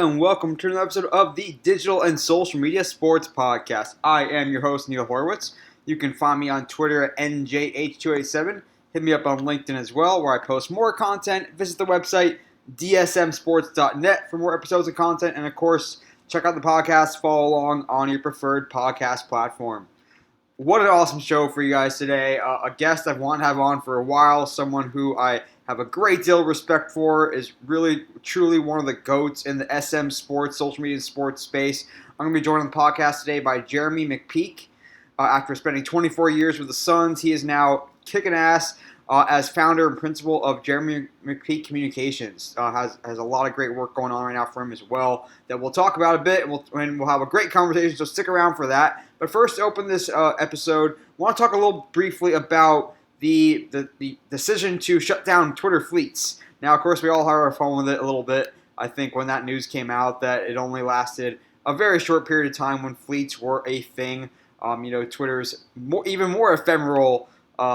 and welcome to another episode of the Digital and Social Media Sports Podcast. I am your host, Neil Horowitz. You can find me on Twitter at NJH287. Hit me up on LinkedIn as well, where I post more content. Visit the website, dsmsports.net, for more episodes of content. And, of course, check out the podcast. Follow along on your preferred podcast platform. What an awesome show for you guys today. A guest I've wanted to have on for a while, someone who I have a great deal of respect for, is really, truly one of the GOATs in the SM sports, social media sports space. I'm going to be joined on the podcast today by Jeramie McPeek. After spending 24 years with the Suns, he is now kicking ass as founder and principal of Jeramie McPeek Communications. Has a lot of great work going on right now for him as well that we'll talk about a bit, and we'll have a great conversation, so stick around for that. But first, to open this episode, I want to talk a little briefly about the decision to shut down Twitter fleets. Now, of course, we all had our fun with it a little bit. I think when that news came out that it only lasted a very short period of time when fleets were a thing. Twitter's even more ephemeral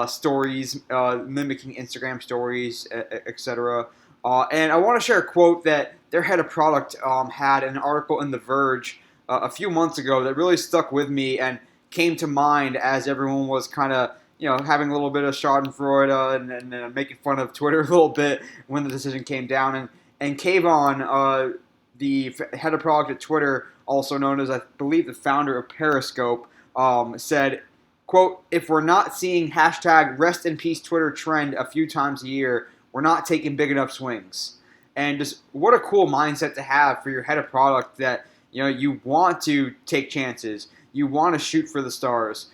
stories, mimicking Instagram stories, etc. And I want to share a quote that their head of product had in an article in The Verge a few months ago that really stuck with me and came to mind as everyone was kind of having a little bit of schadenfreude and making fun of Twitter a little bit when the decision came down. And Kayvon, the head of product at Twitter, also known as, I believe, the founder of Periscope, said, quote, "If we're not seeing hashtag rest in peace Twitter trend a few times a year, we're not taking big enough swings." And just what a cool mindset to have for your head of product that, you want to take chances. You want to shoot for the stars.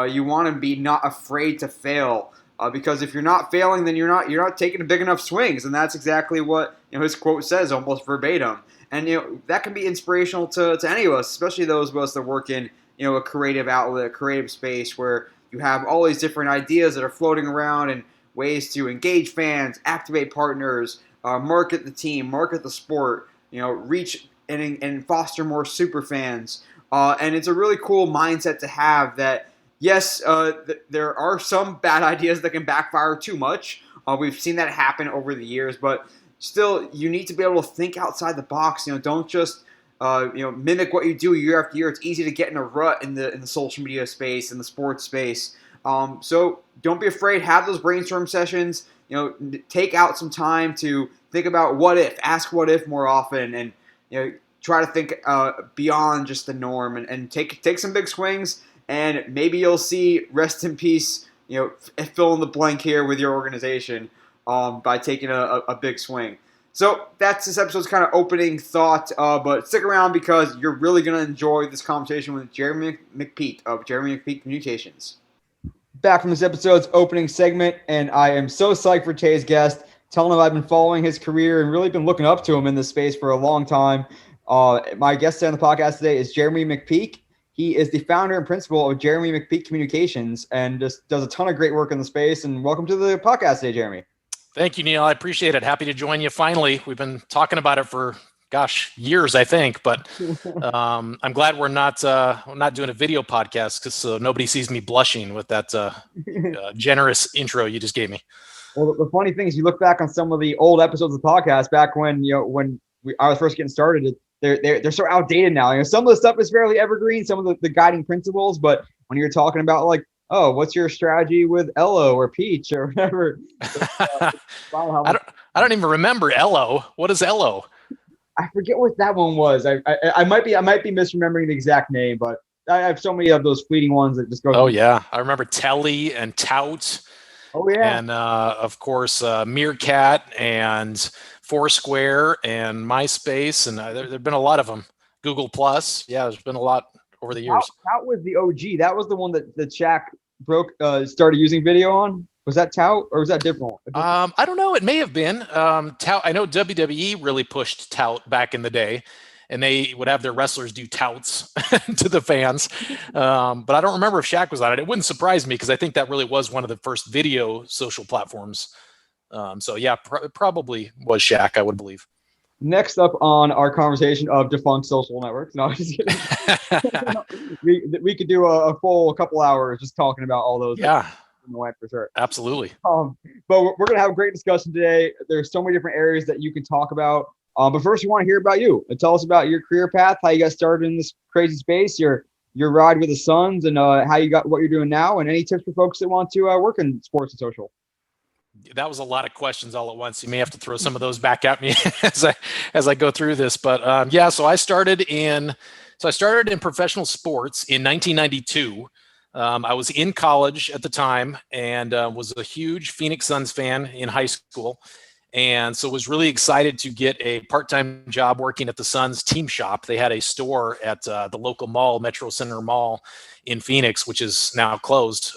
You want to be not afraid to fail, because if you're not failing, then you're not taking big enough swings, and that's exactly what his quote says, almost verbatim. And that can be inspirational to any of us, especially those of us that work in a creative outlet, a creative space where you have all these different ideas that are floating around and ways to engage fans, activate partners, market the team, market the sport, reach and foster more super fans. And it's a really cool mindset to have that. Yes, there are some bad ideas that can backfire too much. We've seen that happen over the years, but still, you need to be able to think outside the box. Don't just mimic what you do year after year. It's easy to get in a rut in the social media space, in the sports space. So don't be afraid. Have those brainstorm sessions. Take out some time to think about what if. Ask what if more often, and try to think beyond just the norm and take some big swings. And maybe you'll see rest in peace, fill in the blank here with your organization by taking a big swing. So that's this episode's kind of opening thought, but stick around because you're really going to enjoy this conversation with Jeramie McPeek of Jeramie McPeek Communications. Back from this episode's opening segment, and I am so psyched for today's guest, telling him I've been following his career and really been looking up to him in this space for a long time. My guest on the podcast today is Jeramie McPeek. He is the founder and principal of Jeramie McPeek Communications and just does a ton of great work in the space. And welcome to the podcast today, Jeramie. Thank you, Neil. I appreciate it. Happy to join you finally. We've been talking about it for, years, I think. But I'm glad we're not doing a video podcast because nobody sees me blushing with that generous intro you just gave me. Well, the funny thing is you look back on some of the old episodes of the podcast back when, I was first getting started, they're so outdated now. Some of the stuff is fairly evergreen, some of the guiding principles, but when you're talking about what's your strategy with Ello or Peach or whatever? I don't even remember Ello. What is Ello? I forget what that one was. I might be misremembering the exact name, but I have so many of those fleeting ones that just go. Oh yeah, I remember Telly and Tout. Oh yeah, and of course Meerkat and Foursquare and MySpace, and there've been a lot of them. Google Plus, yeah, there's been a lot over the years. Tout was the OG. That was the one that Shaq started using video on. Was that Tout or was that different? I don't know. It may have been Tout. I know WWE really pushed Tout back in the day, and they would have their wrestlers do touts to the fans. But I don't remember if Shaq was on it. It wouldn't surprise me because I think that really was one of the first video social platforms. So yeah, probably was Shaq, I would believe. Next up on our conversation of defunct social networks. No, just kidding. we could do a full couple hours just talking about all those. Yeah. For sure. Absolutely. But we're going to have a great discussion today. There's so many different areas that you can talk about. But first, we want to hear about you. Tell us about your career path, how you got started in this crazy space, your ride with the Suns, and how you got what you're doing now, and any tips for folks that want to work in sports and social. That was a lot of questions all at once. You may have to throw some of those back at me as I go through this. But yeah, so I started in professional sports in 1992. I was in college at the time and was a huge Phoenix Suns fan in high school. And so was really excited to get a part-time job working at the Suns team shop. They had a store at the local mall, Metro Center Mall in Phoenix, which is now closed.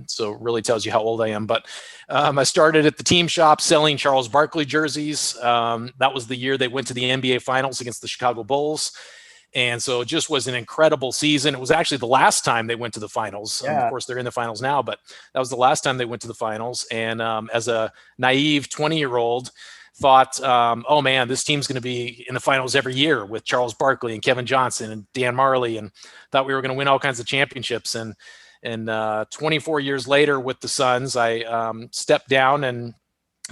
So it really tells you how old I am. But I started at the team shop selling Charles Barkley jerseys. That was the year they went to the NBA Finals against the Chicago Bulls. And so it just was an incredible season. It was actually the last time they went to the finals. Yeah. Of course, they're in the finals now, but that was the last time they went to the finals. And as a naive 20-year-old, thought, oh man, this team's going to be in the finals every year with Charles Barkley and Kevin Johnson and Dan Marley, and thought we were going to win all kinds of championships. And 24 years later with the Suns, I stepped down and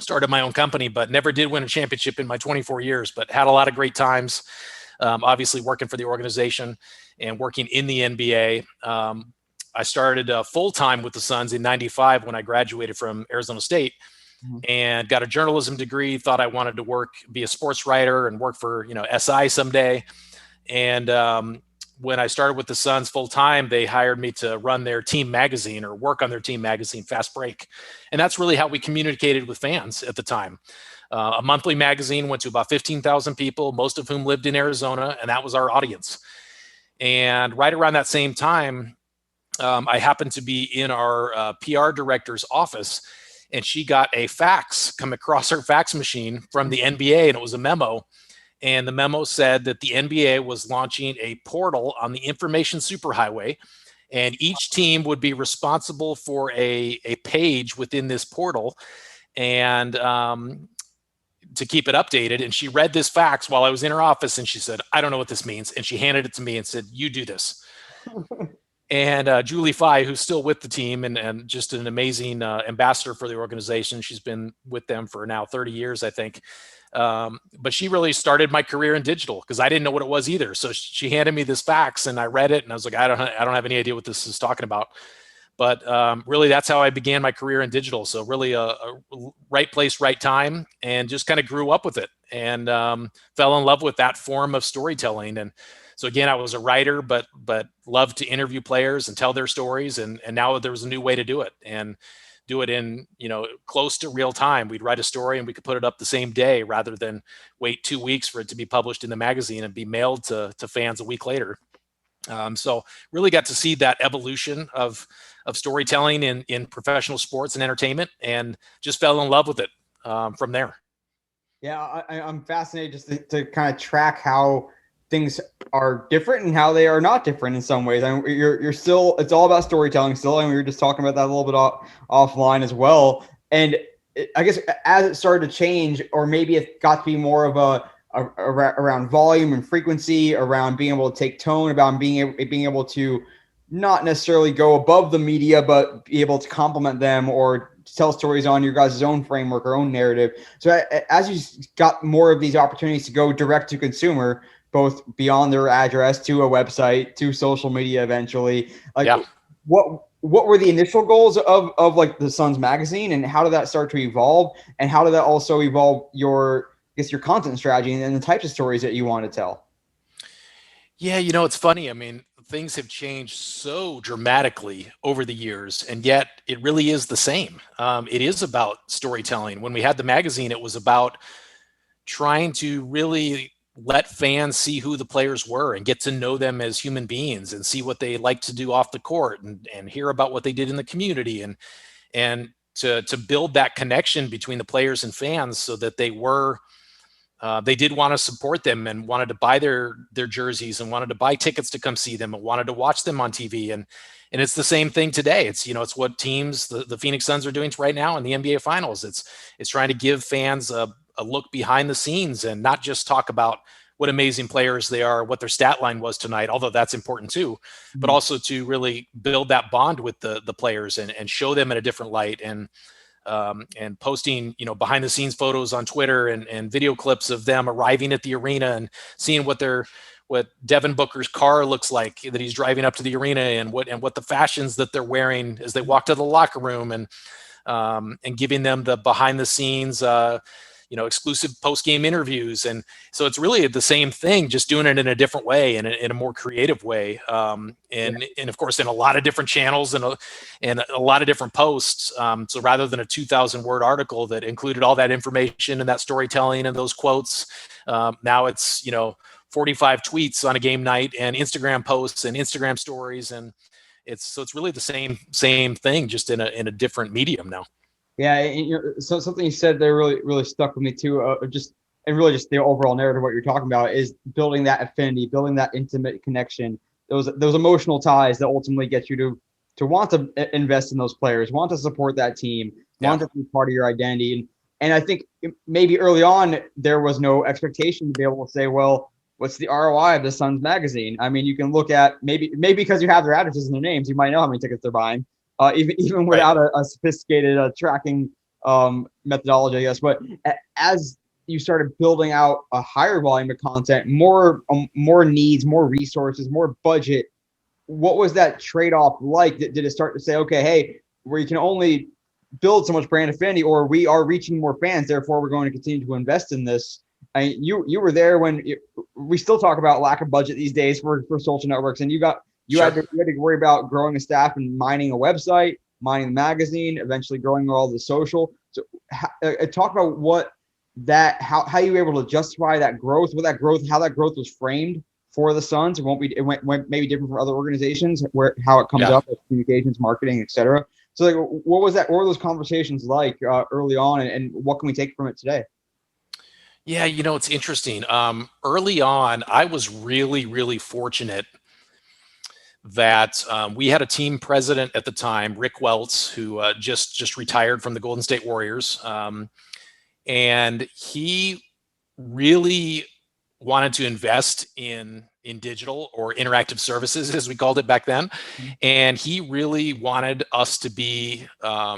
started my own company, but never did win a championship in my 24 years, but had a lot of great times. Obviously working for the organization and working in the NBA. I started full-time with the Suns in 95 when I graduated from Arizona State and got a journalism degree, thought I wanted to be a sports writer and work for, SI someday. And when I started with the Suns full-time, they hired me to run their team magazine or work on their team magazine, Fast Break. And that's really how we communicated with fans at the time. A monthly magazine went to about 15,000 people, most of whom lived in Arizona, and that was our audience. And right around that same time, I happened to be in our PR director's office, and she got a fax come across her fax machine from the NBA, and it was a memo. And the memo said that the NBA was launching a portal on the information superhighway, and each team would be responsible for a page within this portal. And to keep it updated. And she read this fax while I was in her office, and she said, I don't know what this means. And she handed it to me and said, you do this. And Julie Fye, who's still with the team and just an amazing ambassador for the organization. She's been with them for now 30 years, I think. But she really started my career in digital because I didn't know what it was either. So she handed me this fax and I read it and I was like, I don't have any idea what this is talking about. But really, that's how I began my career in digital. So really a right place, right time, and just kind of grew up with it and fell in love with that form of storytelling. And so again, I was a writer, but loved to interview players and tell their stories. And now there was a new way to do it and do it in, close to real time. We'd write a story and we could put it up the same day rather than wait 2 weeks for it to be published in the magazine and be mailed to fans a week later. So really got to see that evolution of storytelling in professional sports and entertainment, and just fell in love with it from there. Yeah, I'm fascinated just to kind of track how things are different and how they are not different in some ways. I mean, you're still, it's all about storytelling still, and we were just talking about that a little bit offline as well. And I guess as it started to change, or maybe it got to be more of around volume and frequency, around being able to take tone, about being able to not necessarily go above the media, but be able to complement them or tell stories on your guys' own framework or own narrative. So as you got more of these opportunities to go direct to consumer, both beyond their address to a website, to social media eventually, what were the initial goals of like the Suns magazine, and how did that start to evolve? And how did that also evolve your content strategy and the types of stories that you want to tell? Yeah, it's funny. I mean, things have changed so dramatically over the years, and yet it really is the same. It is about storytelling. When we had the magazine, it was about trying to really let fans see who the players were and get to know them as human beings and see what they like to do off the court and hear about what they did in the community and to build that connection between the players and fans so that they did want to support them and wanted to buy their jerseys and wanted to buy tickets to come see them and wanted to watch them on TV. And it's the same thing today. It's, it's what teams, the Phoenix Suns are doing right now in the NBA Finals. It's trying to give fans a look behind the scenes and not just talk about what amazing players they are, what their stat line was tonight, although that's important too, but also to really build that bond with the players and show them in a different light. And and posting, behind the scenes photos on Twitter and video clips of them arriving at the arena and seeing what Devin Booker's car looks like that he's driving up to the arena, and what the fashions that they're wearing as they walk to the locker room, and giving them the behind the scenes, exclusive post-game interviews. And so it's really the same thing, just doing it in a different way and in a more creative way. And of course, in a lot of different channels and a lot of different posts. So rather than a 2,000 word article that included all that information and that storytelling and those quotes, now it's, 45 tweets on a game night and Instagram posts and Instagram stories. And it's really the same thing, just in a different medium now. Yeah, and, so something you said there really stuck with me too. Just the overall narrative of what you're talking about is building that affinity, building that intimate connection, those emotional ties that ultimately get you to want to invest in those players, want to support that team, want to be part of your identity. And I think maybe early on there was no expectation to be able to say, well, what's the ROI of the Suns magazine? I mean, you can look at maybe because you have their addresses and their names, you might know how many tickets they're buying. Even without a sophisticated tracking methodology, I guess. But as you started building out a higher volume of content, more needs, more resources, more budget, what was that trade-off like? Did it start to say, okay, hey, we can only build so much brand affinity, or we are reaching more fans, therefore we're going to continue to invest in this? You were there when we still talk about lack of budget these days for social networks, and you had to worry about growing a staff and mining a website, mining the magazine, eventually growing all the social. So talk about how you were able to justify that growth, how that growth was framed for the Suns. It went maybe different for other organizations, how it comes up with communications, marketing, etc. So like, what were those conversations like early on, and what can we take from it today? Yeah, it's interesting. Early on, I was really, really fortunate that we had a team president at the time, Rick Welts, who just retired from the Golden State Warriors. And he really wanted to invest in digital, or interactive services, as we called it back then. And he really wanted us to be,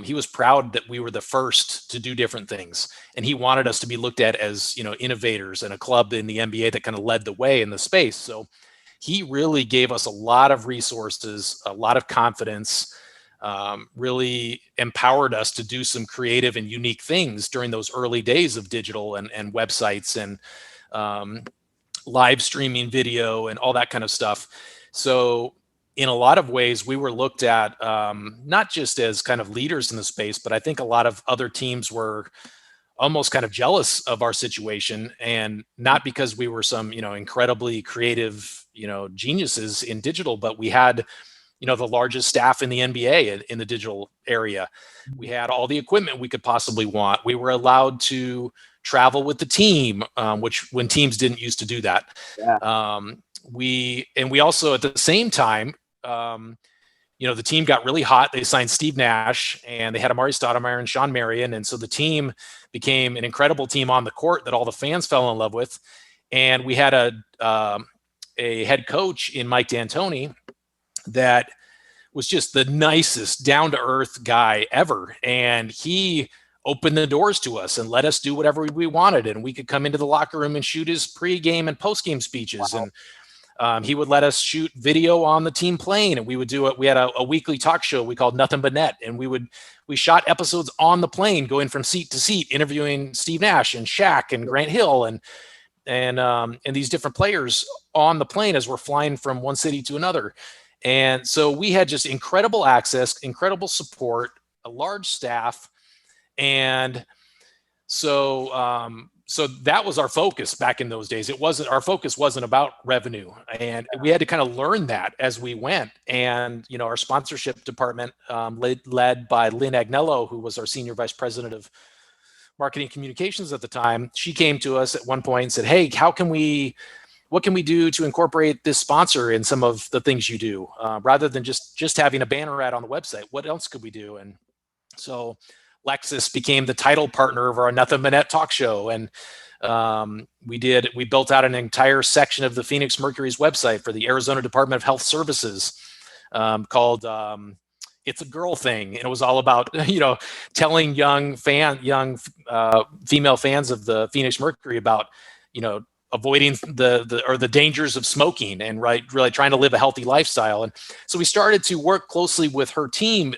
he was proud that we were the first to do different things. And he wanted us to be looked at as, innovators, and a club in the NBA that kind of led the way in the space. So he really gave us a lot of resources, a lot of confidence, really empowered us to do some creative and unique things during those early days of digital and websites and live streaming video and all that kind of stuff. So in a lot of ways, we were looked at not just as kind of leaders in the space, but I think a lot of other teams were almost kind of jealous of our situation, and not because we were some, incredibly creative, geniuses in digital, but we had, the largest staff in the NBA in the digital area. We had all the equipment we could possibly want. We were allowed to travel with the team, which when teams didn't used to do that. Yeah. We also, at the same time, the team got really hot. They signed Steve Nash, and they had Amari Stoudemire and Sean Marion. And so the team became an incredible team on the court that all the fans fell in love with. And we had a head coach in Mike D'Antoni that was just the nicest, down-to-earth guy ever. And he opened the doors to us and let us do whatever we wanted. And we could come into the locker room and shoot his pregame and postgame speeches. Wow. And he would let us shoot video on the team plane, and we would do it. We had a weekly talk show we called Nothing But Net, and we shot episodes on the plane, going from seat to seat, interviewing Steve Nash and Shaq and Grant Hill and these different players on the plane as we're flying from one city to another. And so we had just incredible access, incredible support, a large staff, and so that was our focus back in those days. Our focus wasn't about revenue, and we had to kind of learn that as we went. And our sponsorship department, led by Lynn Agnello, who was our senior vice president of marketing communications at the time, she came to us at one point and said, "Hey, what can we do to incorporate this sponsor in some of the things you do, rather than just having a banner ad on the website? What else could we do?" And so Lexus became the title partner of our Nothing But Net talk show. And we built out an entire section of the Phoenix Mercury's website for the Arizona Department of Health Services, called it's a girl thing. And it was all about, telling young female fans of the Phoenix Mercury about, avoiding the dangers of smoking and really trying to live a healthy lifestyle. And so we started to work closely with her team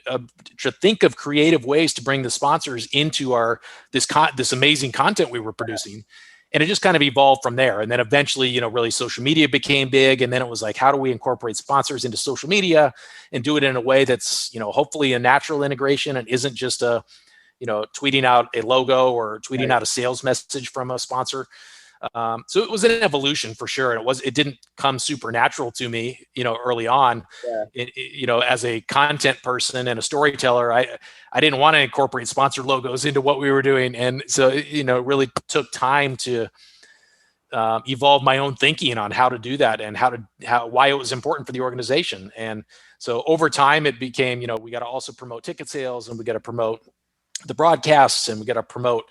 to think of creative ways to bring the sponsors into this amazing content we were producing. And it just kind of evolved from there. And then eventually, really social media became big. And then it was like, how do we incorporate sponsors into social media and do it in a way that's, hopefully a natural integration and isn't just tweeting out a logo or tweeting out a sales message from a sponsor. So it was an evolution for sure. And it didn't come super natural to me, early on. As a content person and a storyteller, I didn't want to incorporate sponsor logos into what we were doing. And so, it really took time to evolve my own thinking on how to do that and why it was important for the organization. And so over time it became, we got to also promote ticket sales, and we got to promote the broadcasts, and we got to promote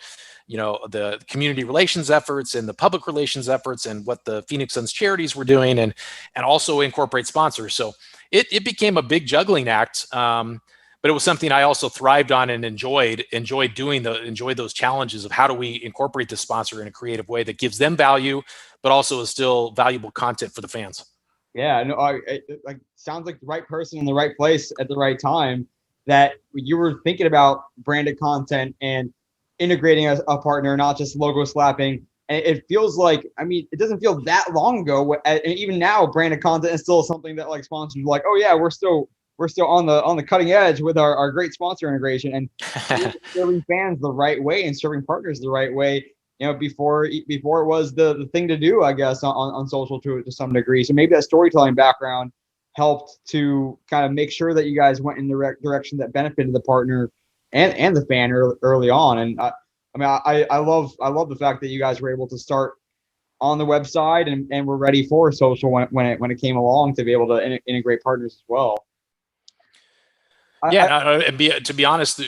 the community relations efforts and the public relations efforts and what the Phoenix Suns charities were doing, and also incorporate sponsors. So it became a big juggling act. But it was something I also thrived on and enjoyed those challenges of how do we incorporate the sponsor in a creative way that gives them value, but also is still valuable content for the fans. Yeah, no, like sounds like the right person in the right place at the right time, that you were thinking about branded content and integrating a partner, not just logo slapping. And it feels like, it doesn't feel that long ago. And even now, branded content is still something that like sponsors are like, oh yeah, we're still on the cutting edge with our great sponsor integration and serving fans the right way and serving partners the right way. Before it was the thing to do, I guess, on social to some degree. So maybe that storytelling background helped to kind of make sure that you guys went in the direction that benefited the partner and the fan early on. And I love the fact that you guys were able to start on the website and were ready for social when it came along to be able to integrate partners as well. To be honest,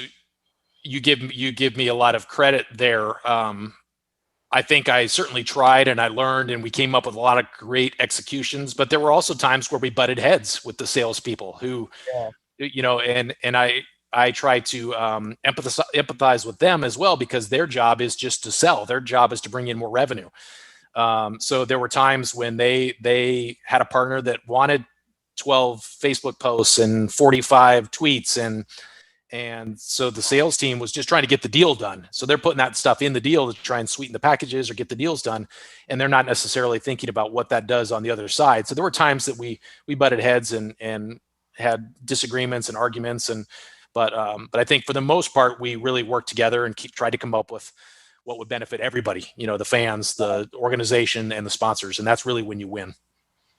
you give me a lot of credit there. I think I certainly tried and I learned, and we came up with a lot of great executions, but there were also times where we butted heads with the salespeople who, and I try to empathize with them as well, because their job is just to sell. Their job is to bring in more revenue. So there were times when they had a partner that wanted 12 Facebook posts and 45 tweets, and so the sales team was just trying to get the deal done. So they're putting that stuff in the deal to try and sweeten the packages or get the deals done, and they're not necessarily thinking about what that does on the other side. So there were times that we butted heads and had disagreements and arguments, but I think for the most part we really worked together and tried to come up with what would benefit everybody, the fans, the organization, and the sponsors, and that's really when you win.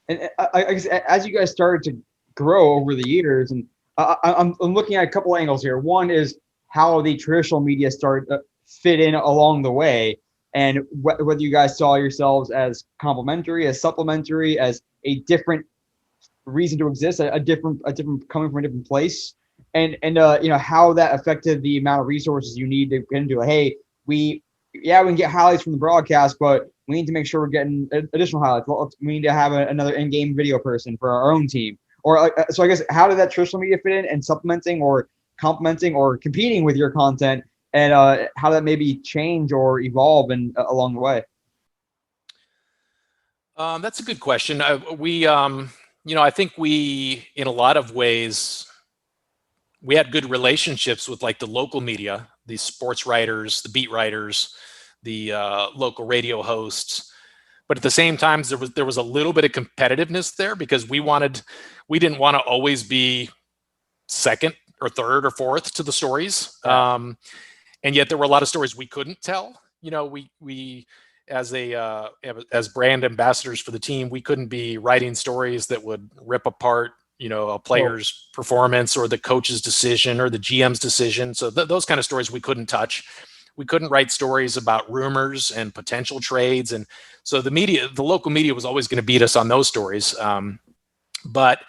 And I guess as you guys started to grow over the years, and I'm looking at a couple angles here. One is how the traditional media started to fit in along the way, and whether you guys saw yourselves as complementary, as supplementary, as a different reason to exist, a different coming from a different place, and how that affected the amount of resources you need to get into. Hey, we can get highlights from the broadcast, but we need to make sure we're getting additional highlights. We need to have another in-game video person for our own team. Or so I guess, how did that traditional media fit in and supplementing or complementing or competing with your content, and how that maybe change or evolve along the way? That's a good question. I think we, in a lot of ways, we had good relationships with like the local media, the sports writers, the beat writers, the local radio hosts. But at the same time, there was a little bit of competitiveness there, because we didn't want to always be second or third or fourth to the stories. And yet there were a lot of stories we couldn't tell. We as brand ambassadors for the team, we couldn't be writing stories that would rip apart, a player's performance or the coach's decision or the GM's decision. So those kind of stories we couldn't touch. We couldn't write stories about rumors and potential trades. And so the local media was always going to beat us on those stories. But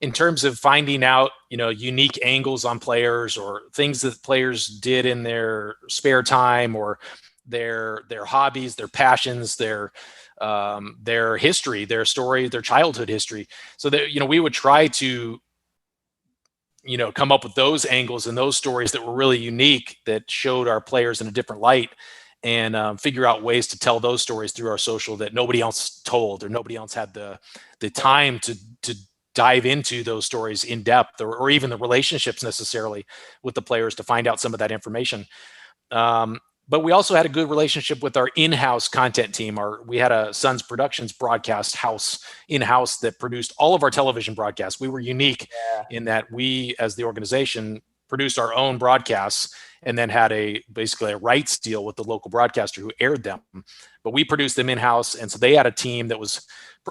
in terms of finding out, unique angles on players or things that players did in their spare time or their hobbies, their passions, their history, their story, their childhood history. So that, we would try to come up with those angles and those stories that were really unique, that showed our players in a different light, and figure out ways to tell those stories through our social that nobody else told, or nobody else had the time to dive into those stories in depth, or even the relationships necessarily with the players to find out some of that information. But we also had a good relationship with our in-house content team. We had a Suns Productions broadcast house in-house that produced all of our television broadcasts. We were unique in that we, as the organization, produced our own broadcasts and then had basically a rights deal with the local broadcaster who aired them. But we produced them in-house, and so they had a team that was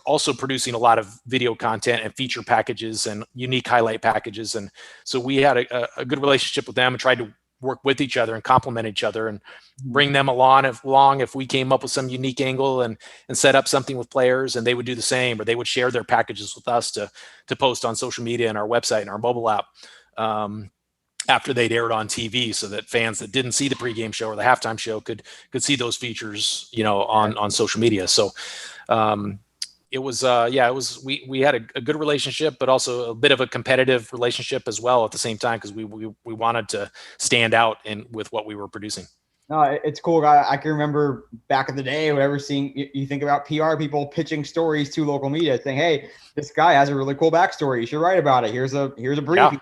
also producing a lot of video content and feature packages and unique highlight packages. And so we had a good relationship with them and tried to work with each other and complement each other and bring them along if we came up with some unique angle and set up something with players, and they would do the same, or they would share their packages with us to post on social media and our website and our mobile app after they'd aired on TV, so that fans that didn't see the pregame show or the halftime show could see those features, on social media. So it was we had a good relationship, but also a bit of a competitive relationship as well at the same time, because we wanted to stand out with what we were producing. No, it's cool. I can remember back in the day, whenever you think about PR people pitching stories to local media saying, hey, this guy has a really cool backstory, you should write about it. Here's a brief. Yeah.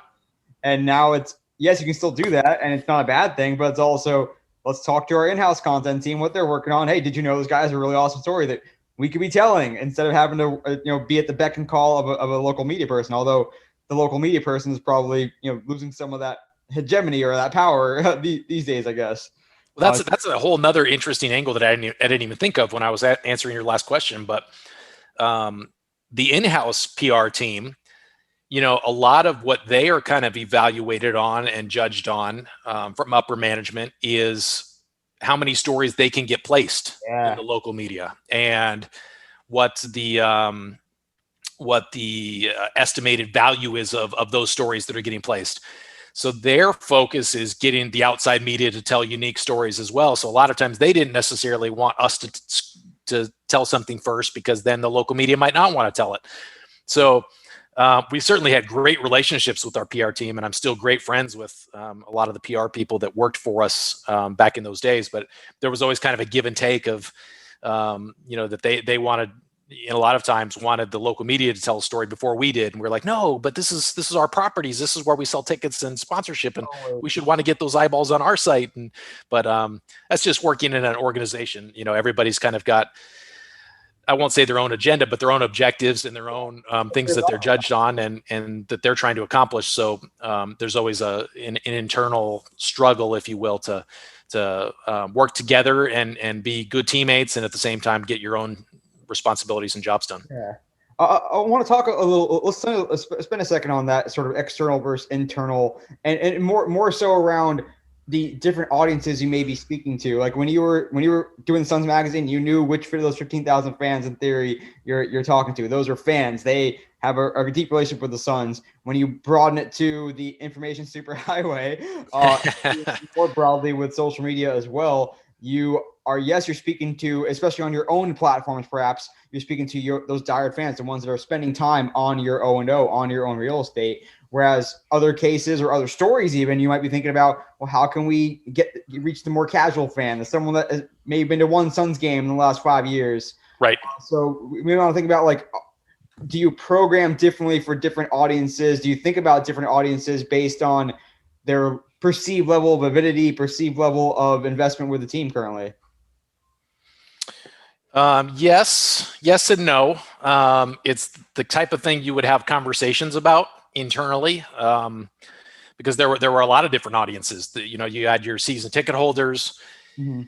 And now it's, yes, you can still do that, and it's not a bad thing, but it's also, let's talk to our in-house content team, what they're working on. Hey, did you know this guy has a really awesome story that we could be telling, instead of having to be at the beck and call of a local media person? Although the local media person is probably losing some of that hegemony or that power these days, I guess. Well, that's a whole nother interesting angle that I didn't even think of when I was answering your last question. But the in-house PR team, a lot of what they are kind of evaluated on and judged on from upper management is how many stories they can get placed in the local media, and what the estimated value is of those stories that are getting placed. So their focus is getting the outside media to tell unique stories as well. So a lot of times they didn't necessarily want us to tell something first, because then the local media might not want to tell it. So we certainly had great relationships with our PR team, and I'm still great friends with a lot of the PR people that worked for us back in those days. But there was always kind of a give and take of, that they wanted, a lot of times wanted the local media to tell a story before we did, and we're like, no, but this is our properties, this is where we sell tickets and sponsorship, and we should want to get those eyeballs on our site. But that's just working in an organization. Everybody's kind of got, I won't say their own agenda, but their own objectives and their own things that they're judged on and that they're trying to accomplish. So there's always an internal struggle, if you will, to work together and be good teammates, and at the same time get your own responsibilities and jobs done. Yeah. I want to talk a little. Let's spend a second on that sort of external versus internal, and more so around the different audiences you may be speaking to. Like when you were doing Suns magazine, you knew which of those 15,000 fans in theory you're talking to. Those are fans. They have a deep relationship with the Suns. When you broaden it to the information superhighway, more broadly with social media as well, you're speaking to, especially on your own platforms, perhaps you're speaking to those diehard fans, the ones that are spending time on your O&O, on your own real estate. Whereas other cases or other stories, even, you might be thinking about, well, how can we reach the more casual fan, the someone that has maybe been to one Suns game in the last 5 years. Right. So we want to think about, like, do you program differently for different audiences? Do you think about different audiences based on their perceived level of avidity, perceived level of investment with the team currently? Yes and no. It's the type of thing you would have conversations about internally, because there were a lot of different audiences. You had your season ticket holders, your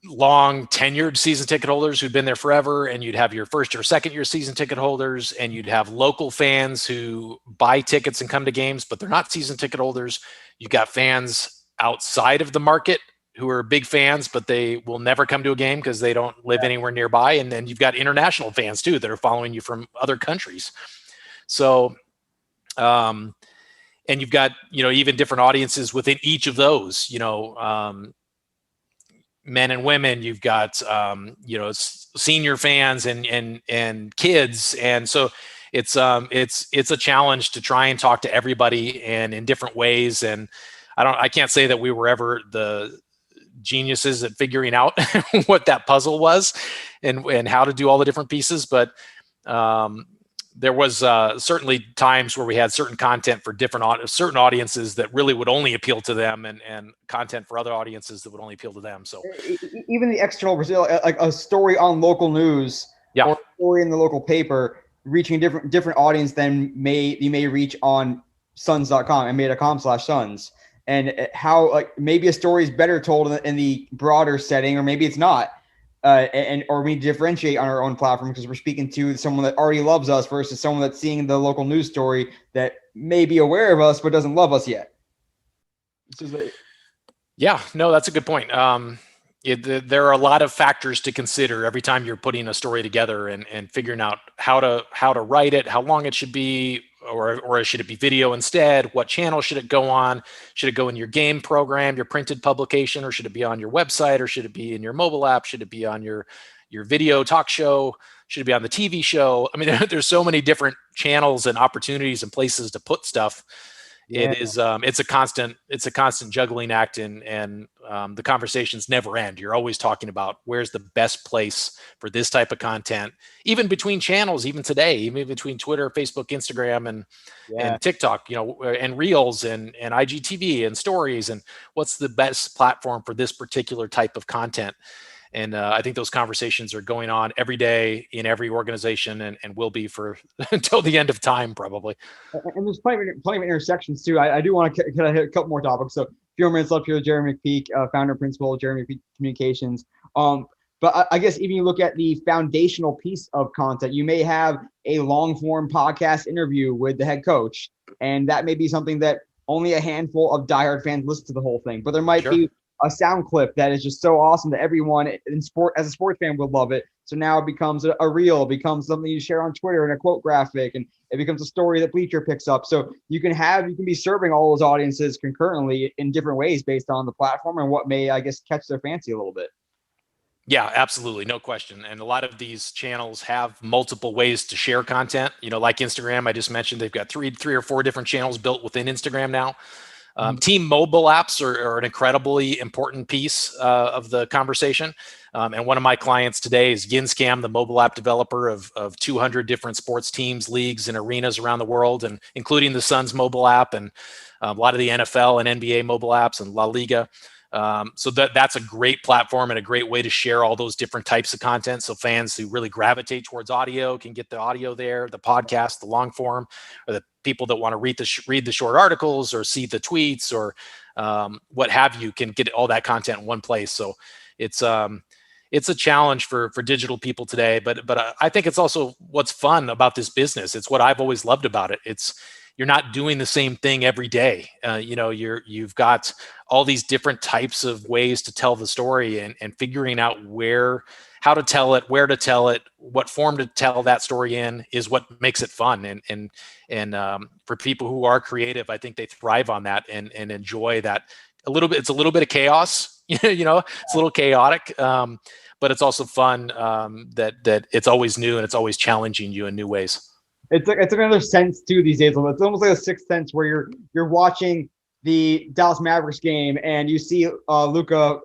long tenured season ticket holders who'd been there forever, and you'd have your first or second year season ticket holders, and you'd have local fans who buy tickets and come to games, but they're not season ticket holders. You got fans outside of the market who are big fans, but they will never come to a game because they don't live anywhere nearby. And then you've got international fans too that are following you from other countries. So, and you've got, even different audiences within each of those, men and women. You've got, senior fans and kids. And so it's a challenge to try and talk to everybody and in different ways. And I can't say that we were ever the geniuses at figuring out what that puzzle was and how to do all the different pieces. But there was certainly times where we had certain content for certain audiences that really would only appeal to them, and content for other audiences that would only appeal to them. So even the external, like a story on local news, or a story in the local paper, reaching a different audience than you may reach on Suns.com and made.com/Suns. And how, like, maybe a story is better told in the broader setting, or maybe it's not. Or we differentiate on our own platform because we're speaking to someone that already loves us versus someone that's seeing the local news story that may be aware of us but doesn't love us yet. Yeah, no, that's a good point. There are a lot of factors to consider every time you're putting a story together and figuring out how to write it, how long it should be, or should it be video instead? What channel should it go on? Should it go in your game program, your printed publication, or should it be on your website, or should it be in your mobile app? Should it be on your video talk show? Should it be on the TV show? I mean, there's so many different channels and opportunities and places to put stuff. Yeah. It's a constant juggling act, and the conversations never end. You're always talking about where's the best place for this type of content, even between channels, even today, even between Twitter, Facebook, Instagram, and TikTok, and Reels and IGTV and Stories, and what's the best platform for this particular type of content. And I think those conversations are going on every day in every organization, and will be for until the end of time, probably. And there's plenty of intersections too. I do want to hit a couple more topics. So, a few minutes left here with Jeramie McPeek, founder and principal of Jeramie McPeek Communications. But I guess even you look at the foundational piece of content, you may have a long form podcast interview with the head coach, and that may be something that only a handful of diehard fans listen to the whole thing. But there might be a sound clip that is just so awesome that everyone in sport, as a sports fan, would love it. So now it becomes a reel, becomes something you share on Twitter and a quote graphic, and it becomes a story that Bleacher picks up. So you can be serving all those audiences concurrently in different ways based on the platform and what may, I guess, catch their fancy a little bit. Yeah, absolutely. No question. And a lot of these channels have multiple ways to share content. Like Instagram, I just mentioned, they've got three or four different channels built within Instagram now. Team mobile apps are an incredibly important piece of the conversation. And one of my clients today is Ginscam, the mobile app developer of 200 different sports teams, leagues, and arenas around the world, and including the Suns mobile app and a lot of the NFL and NBA mobile apps and La Liga. So that's a great platform and a great way to share all those different types of content. So fans who really gravitate towards audio can get the audio there, the podcast, the long form, or the people that want to read the short articles or see the tweets or what have you can get all that content in one place. So it's a challenge for digital people today, but I think it's also what's fun about this business. It's what I've always loved about it. You're not doing the same thing every day. You've got all these different types of ways to tell the story, and figuring out how to tell it, where to tell it, what form to tell that story in is what makes it fun. And for people who are creative, I think they thrive on that and enjoy that a little bit. It's a little bit of chaos, it's a little chaotic, but it's also fun that it's always new and it's always challenging you in new ways. It's like another sense too these days. It's almost like a sixth sense where you're watching the Dallas Mavericks game and you see Luka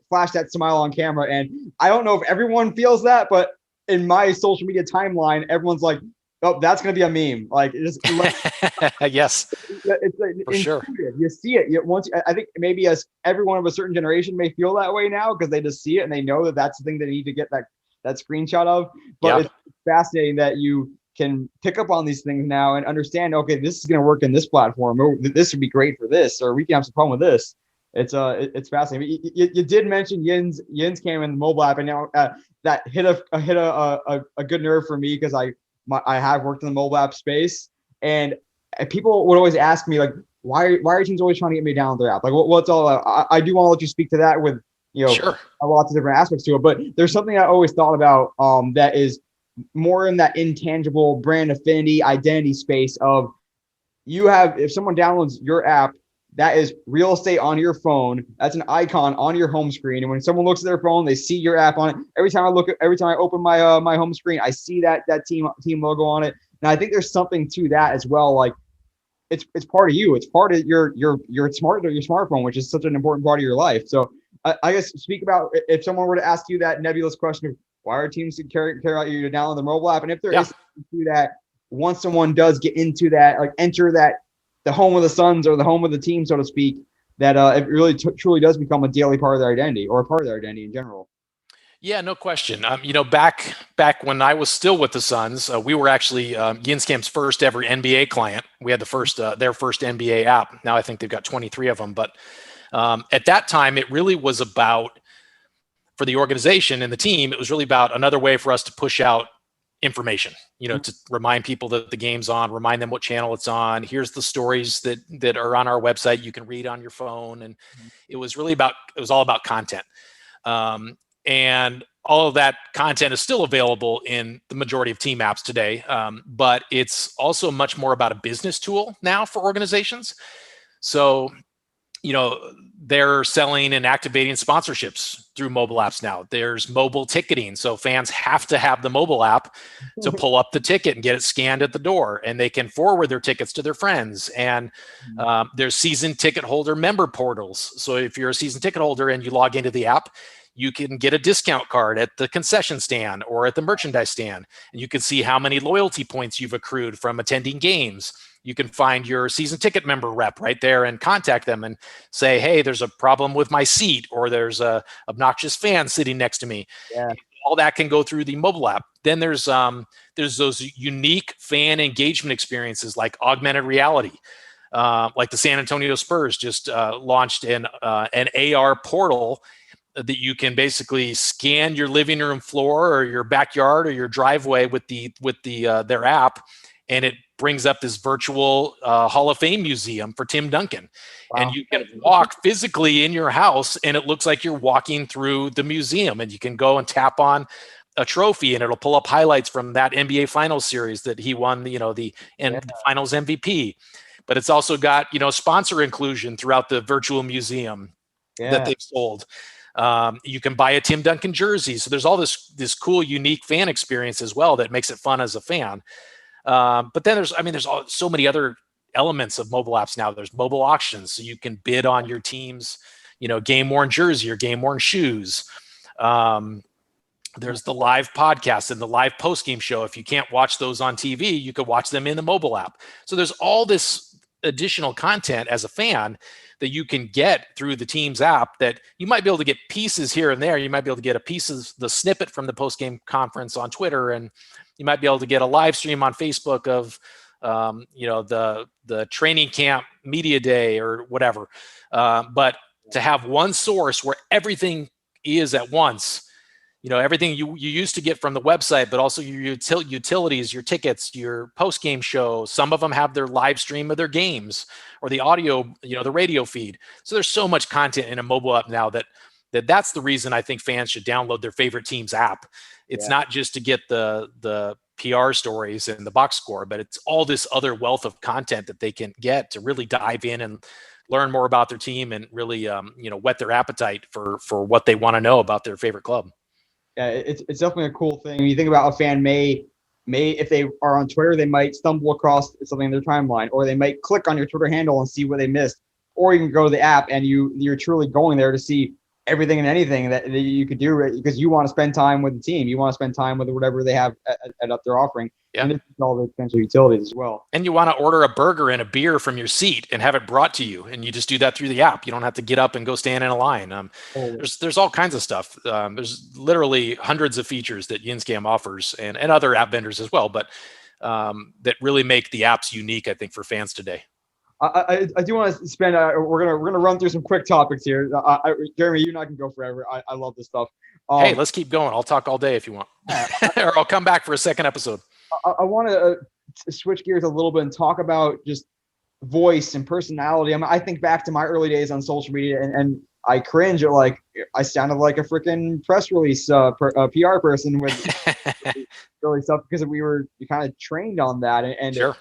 flash that smile on camera. And I don't know if everyone feels that, but in my social media timeline, everyone's like, "Oh, that's gonna be a meme." Like, yes, it's for sure. You see it I think maybe as everyone of a certain generation may feel that way now because they just see it and they know that that's the thing they need to get that screenshot of. But it's fascinating that you can pick up on these things now and understand, okay, this is going to work in this platform, or this would be great for this, or we can have some fun with this. It's fascinating. You did mention Yin's came in the mobile app, and now that hit a good nerve for me because I have worked in the mobile app space, and people would always ask me like, why are teams always trying to get me down their app? Like, what's all about? I do want to let you speak to that with sure. a lot of different aspects to it, but there's something I always thought about that is more in that intangible brand affinity identity space of if someone downloads your app, that is real estate on your phone. That's an icon on your home screen. And when someone looks at their phone, they see your app on it. Every time I open my my home screen, I see that team logo on it. And I think there's something to that as well. Like it's part of you. It's part of your smartphone, which is such an important part of your life. So I guess speak about if someone were to ask you that nebulous question of why are teams carry out you download the mobile app, and if there is to that, once someone does get into that, like enter that the home of the Suns or the home of the team, so to speak, that it really truly does become a daily part of their identity or a part of their identity in general. Yeah, no question. Back when I was still with the Suns, we were actually Yinscamp's first ever NBA client. We had their first NBA app. Now I think they've got 23 of them. But at that time, it really was about, for the organization and the team, it was really about another way for us to push out information, to remind people that the game's on, remind them what channel it's on. Here's the stories that are on our website you can read on your phone. And it was all about content. And all of that content is still available in the majority of team apps today. But it's also much more about a business tool now for organizations. So, they're selling and activating sponsorships through mobile apps now. There's mobile ticketing. So fans have to have the mobile app to pull up the ticket and get it scanned at the door, and they can forward their tickets to their friends. And there's season ticket holder member portals. So if you're a season ticket holder and you log into the app, you can get a discount card at the concession stand or at the merchandise stand. And you can see how many loyalty points you've accrued from attending games. You can find your season ticket member rep right there and contact them and say, hey, there's a problem with my seat, or there's a obnoxious fan sitting next to me. Yeah. All that can go through the mobile app. Then there's those unique fan engagement experiences like augmented reality. Like the San Antonio Spurs just launched an AR portal that you can basically scan your living room floor or your backyard or your driveway with their app, and it brings up this virtual Hall of Fame museum for Tim Duncan. Wow. And you can walk physically in your house, and it looks like you're walking through the museum, and you can go and tap on a trophy, and it'll pull up highlights from that NBA Finals series that he won, the Finals MVP. But it's also got sponsor inclusion throughout the virtual museum that they've sold. You can buy a Tim Duncan jersey. So there's all this cool, unique fan experience as well that makes it fun as a fan. But then there's so many other elements of mobile apps now. There's mobile auctions, so you can bid on your team's, game worn jersey or game worn shoes. There's the live podcast and the live post game show. If you can't watch those on TV, you could watch them in the mobile app. So there's all this additional content as a fan that you can get through the team's app that you might be able to get pieces here and there. You might be able to get a piece of the snippet from the post-game conference on Twitter, and you might be able to get a live stream on Facebook of, the training camp media day or whatever. But to have one source where everything is at once, everything you used to get from the website, but also your utilities, your tickets, your post-game show. Some of them have their live stream of their games or the audio, the radio feed. So there's so much content in a mobile app now that's the reason I think fans should download their favorite team's app. It's not just to get the PR stories and the box score, but it's all this other wealth of content that they can get to really dive in and learn more about their team and really, whet their appetite for what they want to know about their favorite club. Yeah, it's definitely a cool thing. When you think about a fan may if they are on Twitter, they might stumble across something in their timeline, or they might click on your Twitter handle and see what they missed, or you can go to the app and you're truly going there to see everything and anything that you could do because you want to spend time with the team. You want to spend time with whatever they have at up their offering. Yeah. And it's all the potential utilities as well. And you want to order a burger and a beer from your seat and have it brought to you. And you just do that through the app. You don't have to get up and go stand in a line. There's all kinds of stuff. There's literally hundreds of features that Yinscam offers and other app vendors as well, but that really make the apps unique, I think, for fans today. I do want to spend. We're gonna run through some quick topics here. Jeramie, you and I can go forever. I love this stuff. Hey, let's keep going. I'll talk all day if you want, or I'll come back for a second episode. I want to switch gears a little bit and talk about just voice and personality. I think back to my early days on social media, and I cringe at I sounded like a freaking press release PR person with really stuff because we kind of trained on that. And sure.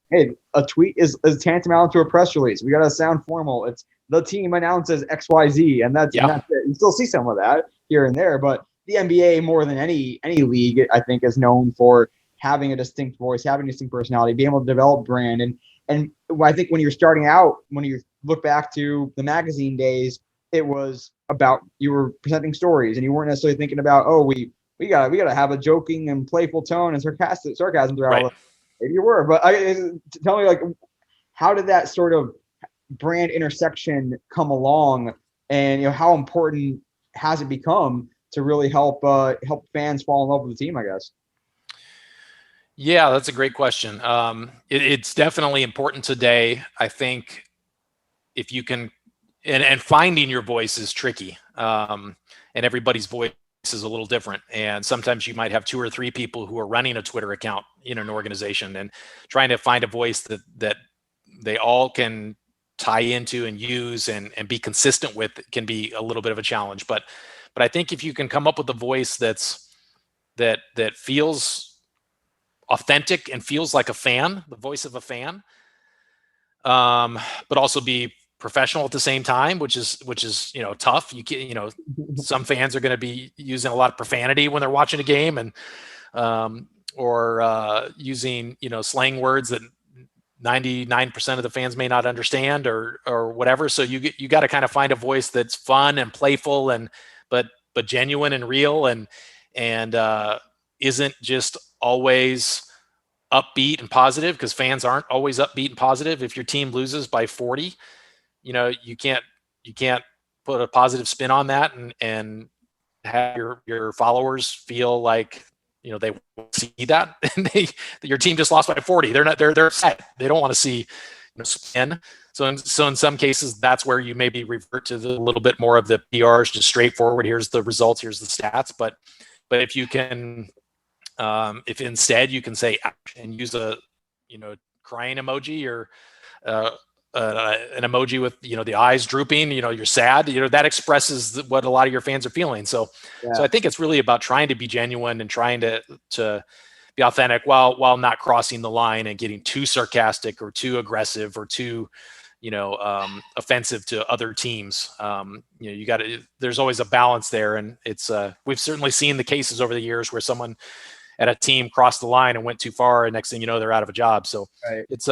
hey, a tweet is tantamount to a press release. We got to sound formal. It's the team announces XYZ, and that's Yeah. it. You still see some of that here and there, but the NBA more than any league, I think, is known for having a distinct voice, having a distinct personality, being able to develop brand. And I think when you're starting out, when you look back to the magazine days, it was about you were presenting stories, and you weren't necessarily thinking about, oh, we gotta have a joking and playful tone and sarcasm throughout. Right. Maybe you were, but tell me, like, how did that sort of brand intersection come along, and how important has it become to really help fans fall in love with the team, I guess? Yeah, that's a great question. It's definitely important today. I think if you can, and finding your voice is tricky. And everybody's voice is a little different. And sometimes you might have 2 or 3 people who are running a Twitter account in an organization, and trying to find a voice that they all can tie into and use and be consistent with can be a little bit of a challenge. But I think if you can come up with a voice that feels authentic and feels like a fan, the voice of a fan, but also be professional at the same time, which is tough. You can, some fans are going to be using a lot of profanity when they're watching a game, and or using slang words that 99% of the fans may not understand, or whatever. So you got to kind of find a voice that's fun and playful, and but genuine and real, and isn't just always upbeat and positive, because fans aren't always upbeat and positive. If your team loses by 40, you can't put a positive spin on that and have your followers feel like they see that, and your team just lost by 40. They're upset. They don't want to see spin. So in some cases, that's where you maybe revert to a little bit more of the PRs, just straightforward. Here's the results. Here's the stats. But if you can, if instead you can say and use a crying emoji, or an emoji with the eyes drooping, you're sad, that expresses what a lot of your fans are feeling. So I think it's really about trying to be genuine and trying to be authentic, while not crossing the line and getting too sarcastic or too aggressive or too offensive to other teams. You got to, there's always a balance there. And it's we've certainly seen the cases over the years where someone at a team crossed the line and went too far, and next thing you know, they're out of a job. So Right. it's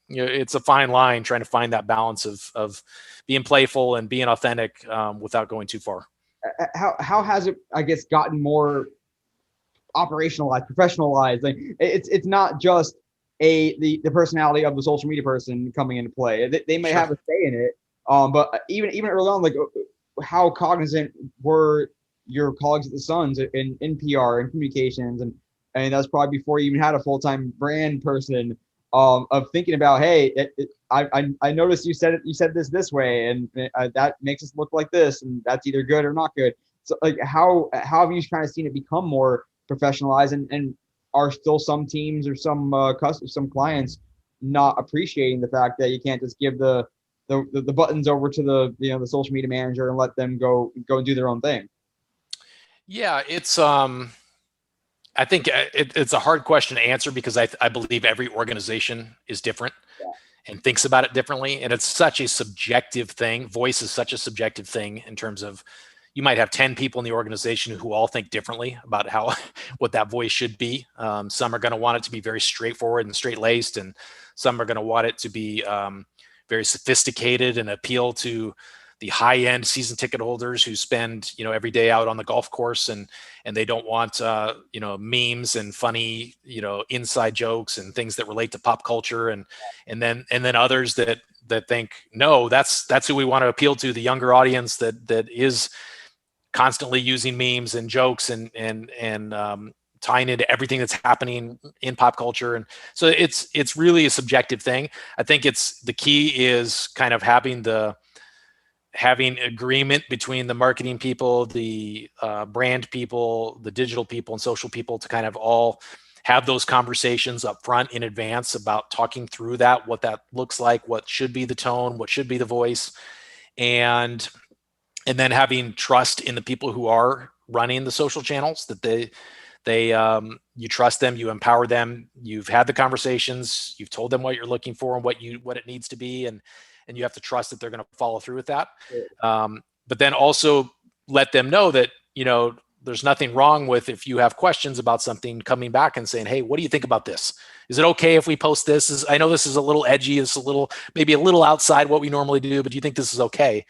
it's a fine line trying to find that balance of being playful and being authentic, without going too far. How has it, I guess, gotten more operationalized, professionalized? Like, it's not just the personality of the social media person coming into play. They may Sure. have a say in it, but even early on, like, how cognizant were your colleagues at the Suns in PR and communications, and that's probably before you even had a full-time brand person, of thinking about, hey, I noticed you said this way, and that makes us look like this, and that's either good or not good. So, like, how have you kind of seen it become more professionalized, and are still some teams or some clients not appreciating the fact that you can't just give the buttons over to the social media manager and let them go and do their own thing? Yeah, it's I think it's a hard question to answer, because I believe every organization is different and thinks about it differently. And it's such a subjective thing. Voice is such a subjective thing, in terms of, you might have 10 people in the organization who all think differently about how what that voice should be. Some are going to want it to be very straightforward and straight laced, and some are going to want it to be very sophisticated and appeal to the high end season ticket holders who spend every day out on the golf course, and they don't want memes and funny inside jokes and things that relate to pop culture, and then others that think, no, that's who we want to appeal to, the younger audience that is constantly using memes and jokes and tying into everything that's happening in pop culture. And so it's really a subjective thing. I think it's, the key is kind of having agreement between the marketing people, the brand people, the digital people, and social people, to kind of all have those conversations up front in advance about talking through that, what that looks like, what should be the tone, what should be the voice, and then having trust in the people who are running the social channels, that They, you trust them, you empower them, you've had the conversations, you've told them what you're looking for and what it needs to be. And you have to trust that they're going to follow through with that. But then also let them know that, there's nothing wrong with, if you have questions about something, coming back and saying, hey, what do you think about this? Is it okay if we post this? I know this is a little edgy. It's maybe a little outside what we normally do, but do you think this is okay?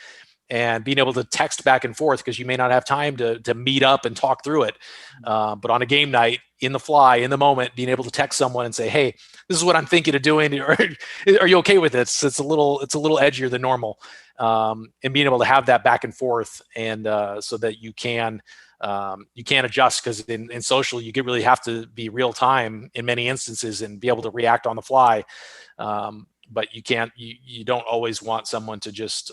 And being able to text back and forth, because you may not have time to meet up and talk through it. But on a game night, in the moment, being able to text someone and say, hey, this is what I'm thinking of doing. Are you okay with this? It's a little edgier than normal. And being able to have that back and forth, and so that you can adjust, because in social, you really have to be real time in many instances and be able to react on the fly. But you don't always want someone to just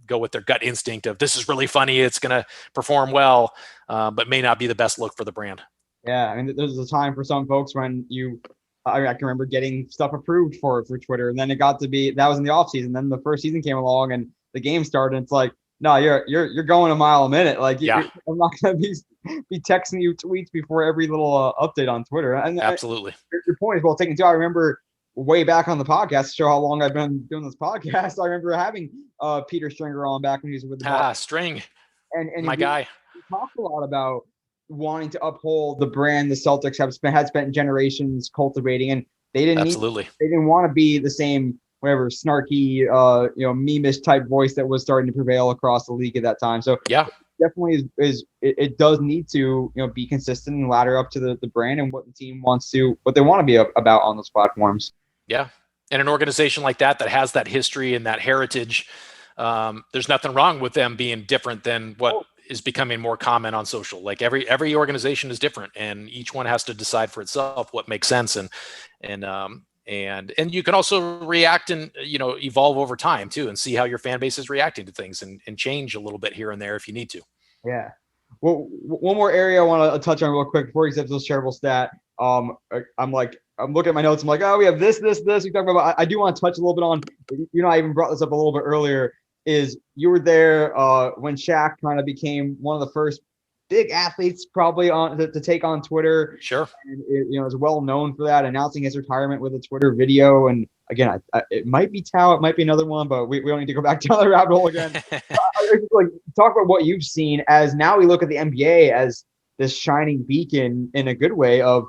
go with their gut instinct of, this is really funny, it's going to perform well, but may not be the best look for the brand. Yeah, I mean, there's a time for some folks when I can remember getting stuff approved for Twitter, and then it got to be, that was in the off season. Then the first season came along and the game started, and it's like, no, you're going a mile a minute. Like, I'm not going to be texting you tweets before every little update on Twitter. And absolutely, your point is well taken too. I remember way back on the podcast to show how long I've been doing this podcast. I remember having Peter Stringer on back when he was with the String, and my guy. He talked a lot about wanting to uphold the brand the Celtics had spent generations cultivating, and they didn't want to be the same whatever snarky meme-ish type voice that was starting to prevail across the league at that time. So definitely it does need to be consistent and ladder up to the brand and what the team what they want to be about on those platforms. Yeah, and an organization like that has that history and that heritage, there's nothing wrong with them being different than what is becoming more common on social. Like every organization is different, and each one has to decide for itself what makes sense, and you can also react and evolve over time too, and see how your fan base is reacting to things, and change a little bit here and there if you need to. Yeah. Well, one more area I want to touch on real quick before we get to this terrible stat. I'm looking at my notes. I'm like, oh, we have this. We talked about. I do want to touch a little bit on. I even brought this up a little bit earlier. Is you were there when Shaq kind of became one of the first big athletes probably to take on Twitter. Sure. And is well known for that, announcing his retirement with a Twitter video. And again, it might be Tao, it might be another one, but we don't need to go back down the rabbit hole again. Talk about what you've seen, as now we look at the NBA as this shining beacon in a good way of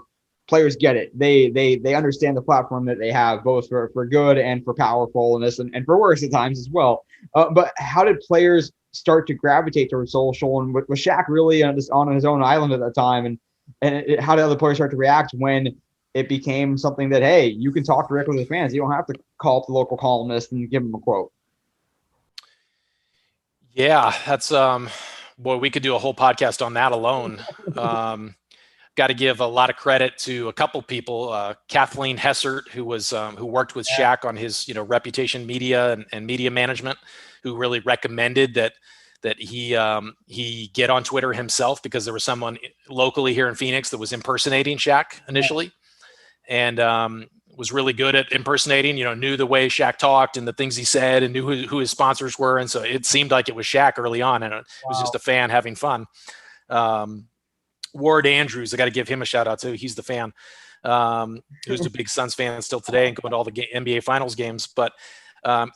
players get it. They understand the platform that they have, both for good and for powerfulness and for worse at times as well. But how did players start to gravitate towards social, and was Shaq really on his own island at that time, and how did other players start to react when it became something that, hey, you can talk directly with the fans, you don't have to call up the local columnist and give them a quote? Yeah, that's we could do a whole podcast on that alone. Got to give a lot of credit to a couple people. Kathleen Hessert, who worked with Shaq on his reputation media and media management, who really recommended that he get on Twitter himself, because there was someone locally here in Phoenix that was impersonating Shaq initially, and was really good at impersonating. Knew the way Shaq talked and the things he said, and knew who his sponsors were, and so it seemed like it was Shaq early on, and it was just a fan having fun. Ward Andrews, I got to give him a shout out too. He's the fan, who's a big Suns fan still today and going to all the NBA Finals games. But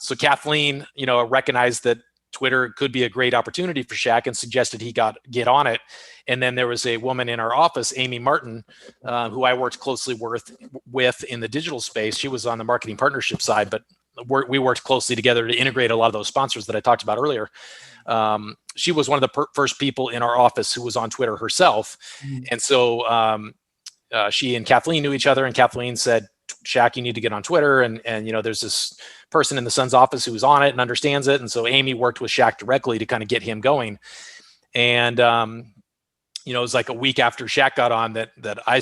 so Kathleen, recognized that Twitter could be a great opportunity for Shaq and suggested he get on it. And then there was a woman in our office, Amy Martin, who I worked closely with in the digital space. She was on the marketing partnership side, but we worked closely together to integrate a lot of those sponsors that I talked about earlier. She was one of the first people in our office who was on Twitter herself. And so she and Kathleen knew each other, and Kathleen said, Shaq, you need to get on Twitter. And there's this person in the Suns office who's on it and understands it. And so Amy worked with Shaq directly to kind of get him going. And, it was like a week after Shaq got on that I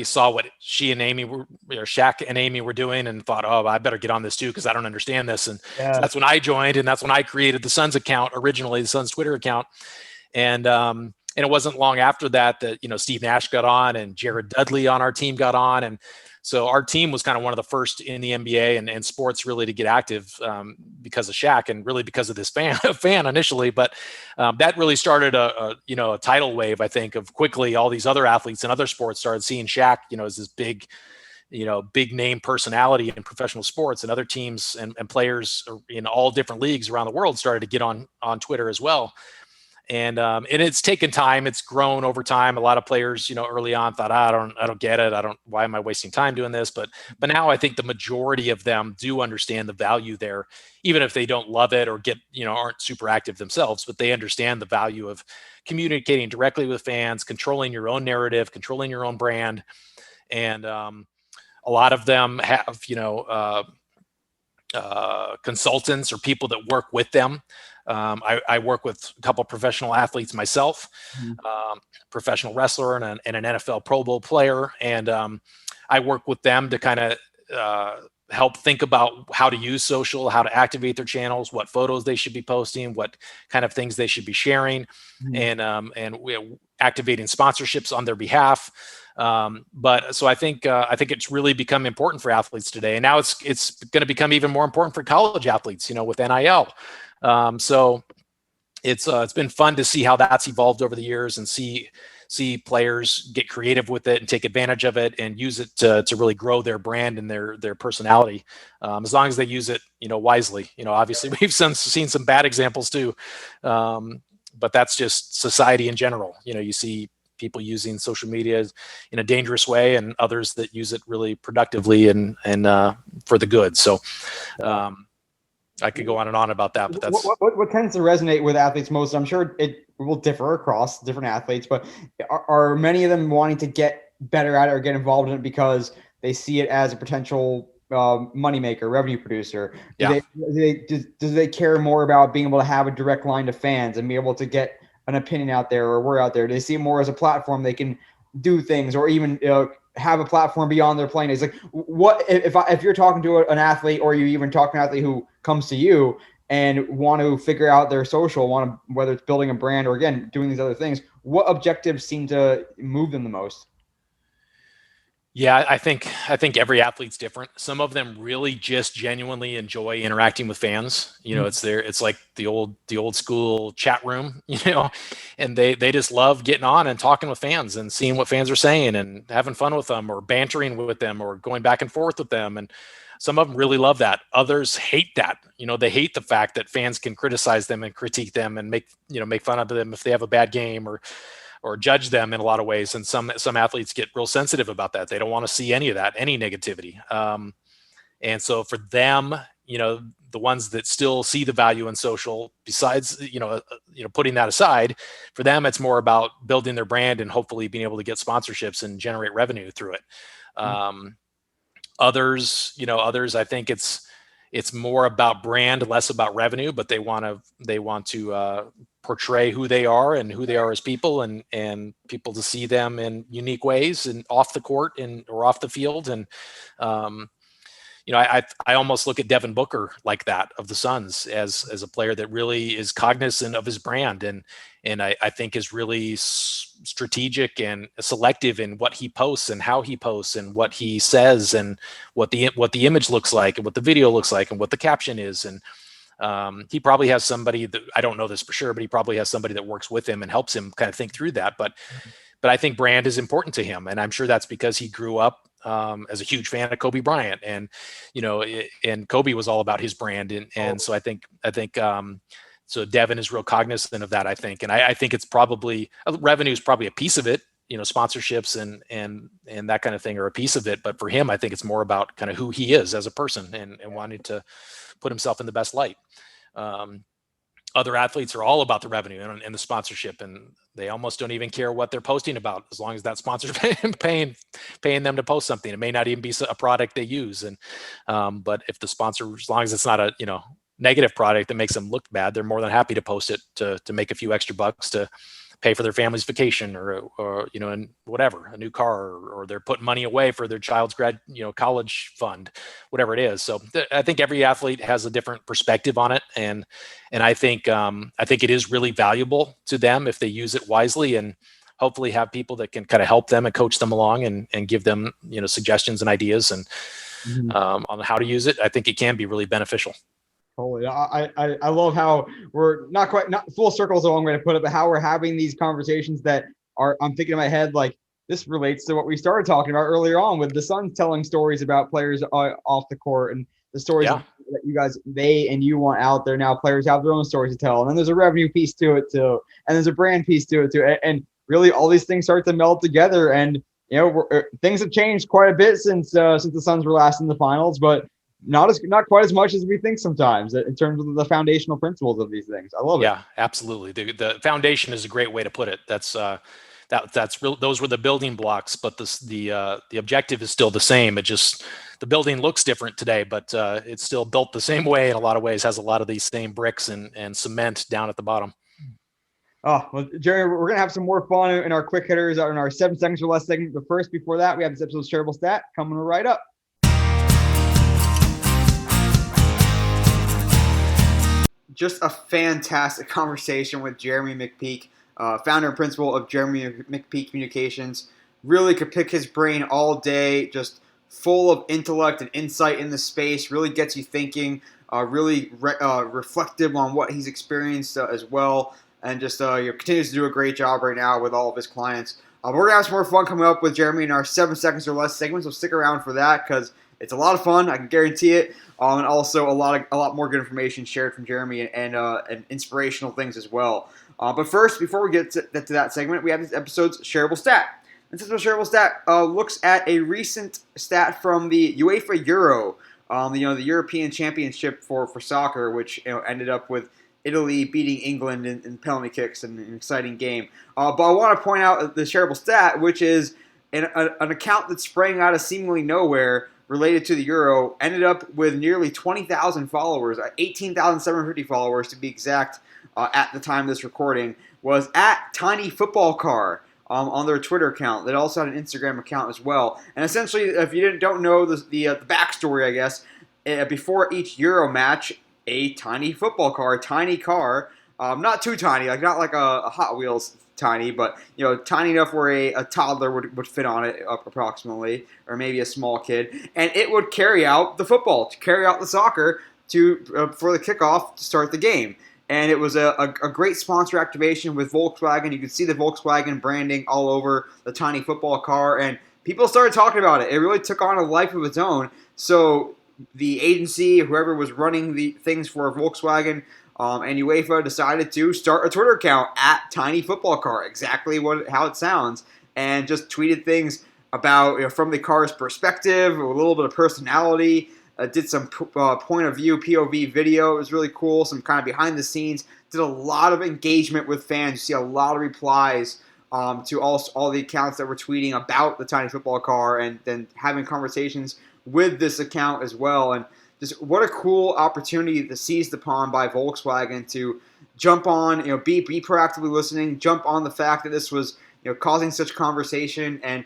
saw what she and Amy were, Shaq and Amy were doing, and thought, oh, I better get on this too, because I don't understand this. And so that's when I joined, and that's when I created the Suns account, originally the Suns Twitter account. And it wasn't long after that Steve Nash got on, and Jared Dudley on our team got on. And So our team was kind of one of the first in the NBA and sports really to get active because of Shaq and really because of this fan initially. But that really started a tidal wave, I think, of quickly all these other athletes and other sports started seeing Shaq, as this big name personality in professional sports, and other teams and players in all different leagues around the world started to get on Twitter as well. And it's taken time. It's grown over time. A lot of players, early on thought, I don't get it. Why am I wasting time doing this? But now I think the majority of them do understand the value there, even if they don't love it or aren't super active themselves, but they understand the value of communicating directly with fans, controlling your own narrative, controlling your own brand. And a lot of them have, consultants or people that work with them. I work with a couple of professional athletes myself, professional wrestler and an NFL Pro Bowl player. And I work with them to kind of help think about how to use social, how to activate their channels, what photos they should be posting, what kind of things they should be sharing, and we're activating sponsorships on their behalf. But so I think it's really become important for athletes today, and now it's going to become even more important for college athletes, with NIL. So it's been fun to see how that's evolved over the years and see players get creative with it and take advantage of it and use it to really grow their brand and their personality. As long as they use it, wisely. Obviously we've seen some bad examples too, but that's just society in general. You see people using social media in a dangerous way, and others that use it really productively and for the good. So I could go on and on about that, but that's what tends to resonate with athletes most. I'm sure it will differ across different athletes, but are many of them wanting to get better at it or get involved in it because they see it as a potential moneymaker, revenue producer? Do they care more about being able to have a direct line to fans and be able to get an opinion out there or word out there? Do they see it more as a platform they can do things, or even have a platform beyond their playing days? Like, what if you're talking to an athlete, or you even talk to an athlete who comes to you and want to figure out their social, whether it's building a brand or again doing these other things, what objectives seem to move them the most? Yeah, I think every athlete's different. Some of them really just genuinely enjoy interacting with fans. It's like the old school chat room, and they just love getting on and talking with fans and seeing what fans are saying and having fun with them or bantering with them or going back and forth with them. And some of them really love that. Others hate that. They hate the fact that fans can criticize them and critique them and make fun of them if they have a bad game or judge them in a lot of ways. And some athletes get real sensitive about that. They don't want to see any of that, any negativity. And so for them, the ones that still see the value in social, besides, putting that aside, for them, it's more about building their brand and hopefully being able to get sponsorships and generate revenue through it. Others, I think it's more about brand, less about revenue, but they want to portray who they are and who they are as people, and people to see them in unique ways and off the court or off the field. And I almost look at Devin Booker like that of the Suns as a player that really is cognizant of his brand and I think is really strategic and selective in what he posts and how he posts and what he says and what the image looks like and what the video looks like and what the caption is. And he probably has somebody that, I don't know this for sure, but he probably has somebody that works with him and helps him kind of think through that. But I think brand is important to him, and I'm sure that's because he grew up as a huge fan of Kobe Bryant, and and Kobe was all about his brand, and so I think so Devin is real cognizant of that, I think, and I think it's probably revenue is probably a piece of it. Sponsorships and that kind of thing are a piece of it, but for him, I think it's more about kind of who he is as a person and wanting to put himself in the best light. Other athletes are all about the revenue and the sponsorship, and they almost don't even care what they're posting about, as long as that sponsor's paying them to post something. It may not even be a product they use, and but if the sponsor, as long as it's not a negative product that makes them look bad, they're more than happy to post it to make a few extra bucks to pay for their family's vacation or and whatever, a new car, or they're putting money away for their child's college fund, whatever it is. So I think every athlete has a different perspective on it. And I think it is really valuable to them if they use it wisely. And hopefully have people that can kind of help them and coach them along and give them, suggestions and ideas and on how to use it. I think it can be really beneficial. Totally. I love how we're not full circle is the wrong way to put it, but how we're having these conversations that I'm thinking in my head, like this relates to what we started talking about earlier on with the Suns telling stories about players off the court and the stories that you guys, they and you want out there. Now players have their own stories to tell. And then there's a revenue piece to it too. And there's a brand piece to it too. And really all these things start to meld together. And, things have changed quite a bit since the Suns were last in the finals, but not quite as much as we think sometimes in terms of the foundational principles of these things. I love it. Yeah, absolutely. The foundation is a great way to put it. That's real. Those were the building blocks, but the objective is still the same. It just, the building looks different today, but it's still built the same way in a lot of ways, has a lot of these same bricks and cement down at the bottom. Oh, well, Jeremy, we're going to have some more fun in our quick hitters in our 7 seconds or less segment. But first, before that, we have this episode's shareable stat coming right up. Just a fantastic conversation with Jeramie McPeek, founder and principal of Jeramie McPeek Communications. Really could pick his brain all day, just full of intellect and insight in the space, really gets you thinking, really reflective on what he's experienced as well, and just continues to do a great job right now with all of his clients. We're going to have some more fun coming up with Jeramie in our 7 seconds or less segment, so stick around for that because it's a lot of fun, I can guarantee it, and also a lot more good information shared from Jeramie and inspirational things as well. But first, before we get to that segment, we have this episode's shareable stat. This episode's shareable stat looks at a recent stat from the UEFA Euro, the European Championship for soccer, which ended up with Italy beating England in penalty kicks in an exciting game. But I want to point out the shareable stat, which is an account that sprang out of seemingly nowhere related to the Euro, ended up with nearly 20,000 followers, 18,750 followers to be exact at the time of this recording, was at Tiny Football Car on their Twitter account. They also had an Instagram account as well. And essentially, if you don't know the backstory, I guess, before each Euro match, a tiny football car, a tiny car, not too tiny, not like a Hot Wheels tiny, but tiny enough where a toddler would fit on it approximately, or maybe a small kid, and it would carry out the football, to carry out the soccer for the kickoff to start the game. And it was a great sponsor activation with Volkswagen. You could see the Volkswagen branding all over the tiny football car, and people started talking about it. It really took on a life of its own. So the agency, whoever was running the things for Volkswagen and UEFA, decided to start a Twitter account at Tiny Football Car, exactly how it sounds, and just tweeted things about from the car's perspective, a little bit of personality. Did some point of view POV video. It was really cool. Some kind of behind the scenes. Did a lot of engagement with fans. You see a lot of replies to all the accounts that were tweeting about the Tiny Football Car, and then having conversations with this account as well. And just what a cool opportunity to seized upon by Volkswagen to jump on, be proactively listening, jump on the fact that this was causing such conversation and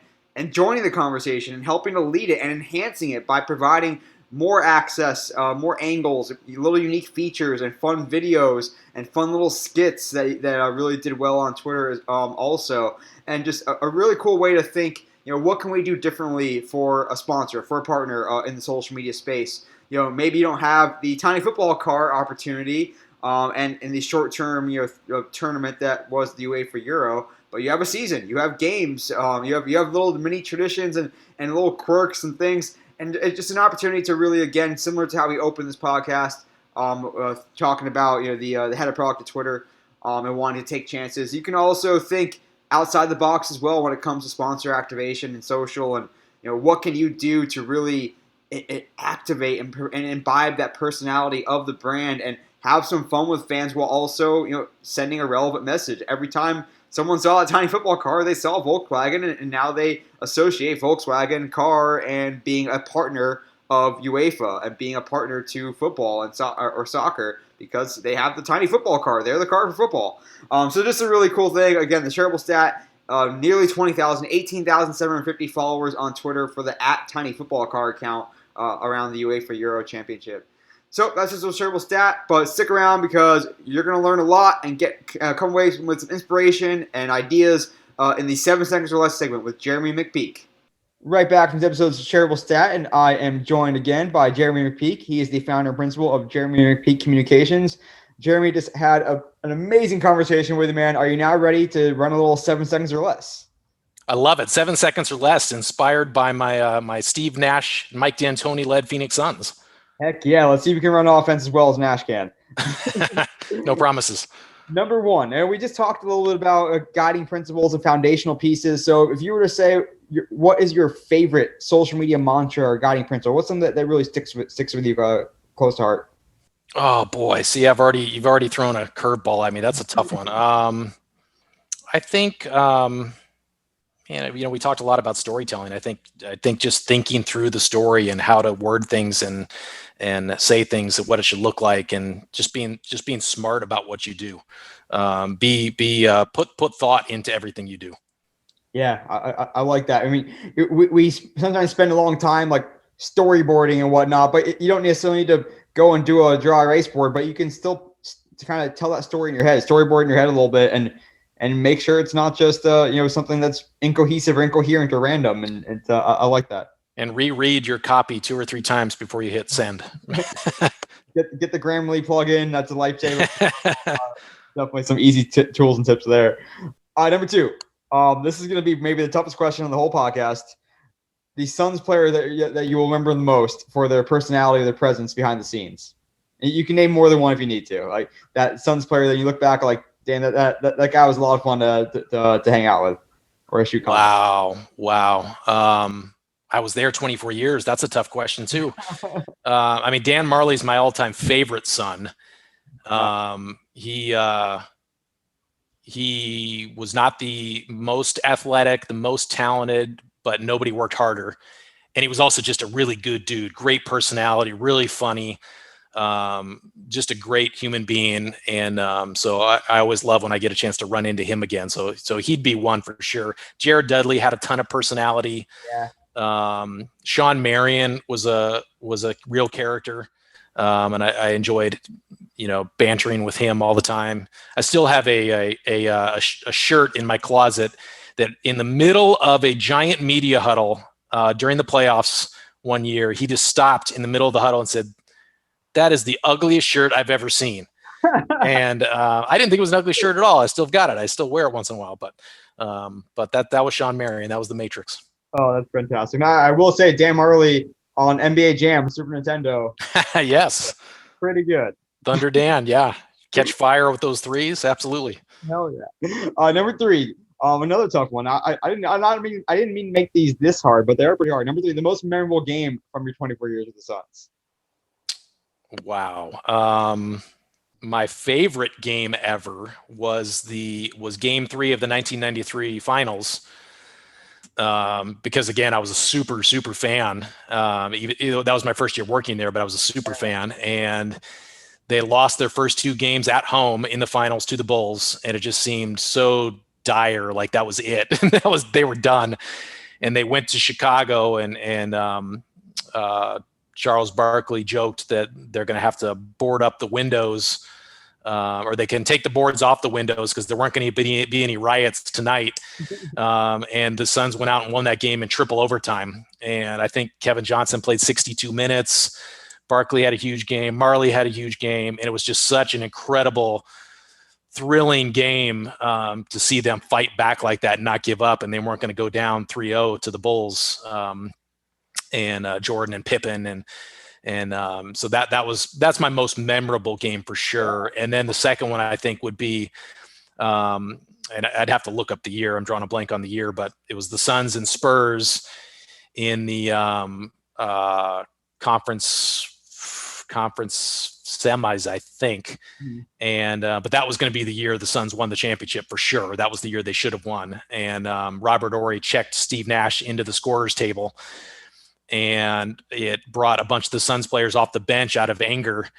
joining the conversation and helping to lead it and enhancing it by providing more access, more angles, little unique features and fun videos and fun little skits that really did well on Twitter also. And just a really cool way to think, what can we do differently for a sponsor, for a partner in the social media space? Maybe you don't have the Tiny Football Car opportunity and in the short-term tournament that was the UEFA Euro, but you have a season, you have games, you have little mini traditions and little quirks and things, and it's just an opportunity to really, again, similar to how we opened this podcast, talking about the head of product at Twitter and wanting to take chances. You can also think outside the box as well when it comes to sponsor activation and social, and what can you do to really activate and imbibe that personality of the brand and have some fun with fans while also sending a relevant message. Every time someone saw a Tiny Football Car, they saw Volkswagen, and now they associate Volkswagen car and being a partner of UEFA and being a partner to football and or soccer, because they have the Tiny Football Car. They're the car for football. So just a really cool thing. Again, the shareable stat, nearly 20,000, 18,750 followers on Twitter for the at Tiny Football Car account around the UEFA Euro Championship. So that's just a shareable stat, but stick around because you're going to learn a lot and come away with some inspiration and ideas in the 7 seconds or less segment with Jeramie McPeek. Right back from this episode's Shareable Stat, and I am joined again by Jeramie McPeek. He is the founder and principal of Jeramie McPeek Communications. Jeramie just had an amazing conversation with you, man. Are you now ready to run a little 7 seconds or less? I love it. 7 seconds or less, inspired by my Steve Nash, Mike D'Antoni led Phoenix Suns. Heck yeah. Let's see if we can run offense as well as Nash can. No promises. Number one, and we just talked a little bit about guiding principles and foundational pieces. So if you were to say, what is your favorite social media mantra or guiding principle? What's something that really sticks with you close to heart? Oh boy. See, you've already thrown a curveball at me. That's a tough one. I think, we talked a lot about storytelling. I think just thinking through the story and how to word things and say things, what it should look like, and just being smart about what you do. Put thought into everything you do. Yeah, I like that. I mean, we sometimes spend a long time like storyboarding and whatnot, but you don't necessarily need to go and do a dry erase board, but you can still kind of tell that story in your head, storyboard in your head a little bit, and make sure it's not just something that's incohesive or incoherent or random. And I like that. And reread your copy 2 or 3 times before you hit send. Get the Grammarly plugin. That's a lifesaver. Definitely some easy tools and tips there. Number 2. This is going to be maybe the toughest question on the whole podcast. The Suns player that you will remember the most for their personality or their presence behind the scenes. And you can name more than one if you need to. Like that Suns player that you look back like, damn, that guy was a lot of fun to hang out with or shoot. Wow. I was there 24 years. That's a tough question too. Dan Marley's my all-time favorite Sun. He was not the most athletic, the most talented, but nobody worked harder. And he was also just a really good dude, great personality, really funny, just a great human being. And so I always love when I get a chance to run into him again. So he'd be one for sure. Jared Dudley had a ton of personality. Yeah. Sean Marion was a real character. And I enjoyed, bantering with him all the time. I still have a shirt in my closet that in the middle of a giant media huddle during the playoffs one year, he just stopped in the middle of the huddle and said, "That is the ugliest shirt I've ever seen." And I didn't think it was an ugly shirt at all. I still got it. I still wear it once in a while, but that was Sean Marion. That was the Matrix. Oh, that's fantastic. Now, I will say Dan Marley on NBA Jam, Super Nintendo. Yes. Pretty good. Thunder Dan, yeah. Catch fire with those threes, absolutely. Hell yeah. Number 3, another tough one. I didn't mean to make these this hard, but they are pretty hard. Number 3, the most memorable game from your 24 years with the Suns. Wow. My favorite game ever was Game 3 of the 1993 Finals. Because again, I was a super, super fan. That was my first year working there, but I was a super fan. And they lost their first 2 games at home in the finals to the Bulls, and it just seemed so dire, like that was it. They were done. And they went to Chicago, and Charles Barkley joked that they're going to have to board up the windows, or they can take the boards off the windows because there weren't going to be any riots tonight. And the Suns went out and won that game in triple overtime. And I think Kevin Johnson played 62 minutes. Barkley had a huge game. Marley had a huge game. And it was just such an incredible, thrilling game to see them fight back like that and not give up. And they weren't going to go down 3-0 to the Bulls and Jordan and Pippen. And so that's my most memorable game for sure. And then the second one I think would be, and I'd have to look up the year. I'm drawing a blank on the year, but it was the Suns and Spurs in the conference semis, I think. Mm-hmm. And but that was going to be the year the Suns won the championship for sure. That was the year they should have won. And Robert Horry checked Steve Nash into the scorers table, and it brought a bunch of the Suns players off the bench out of anger.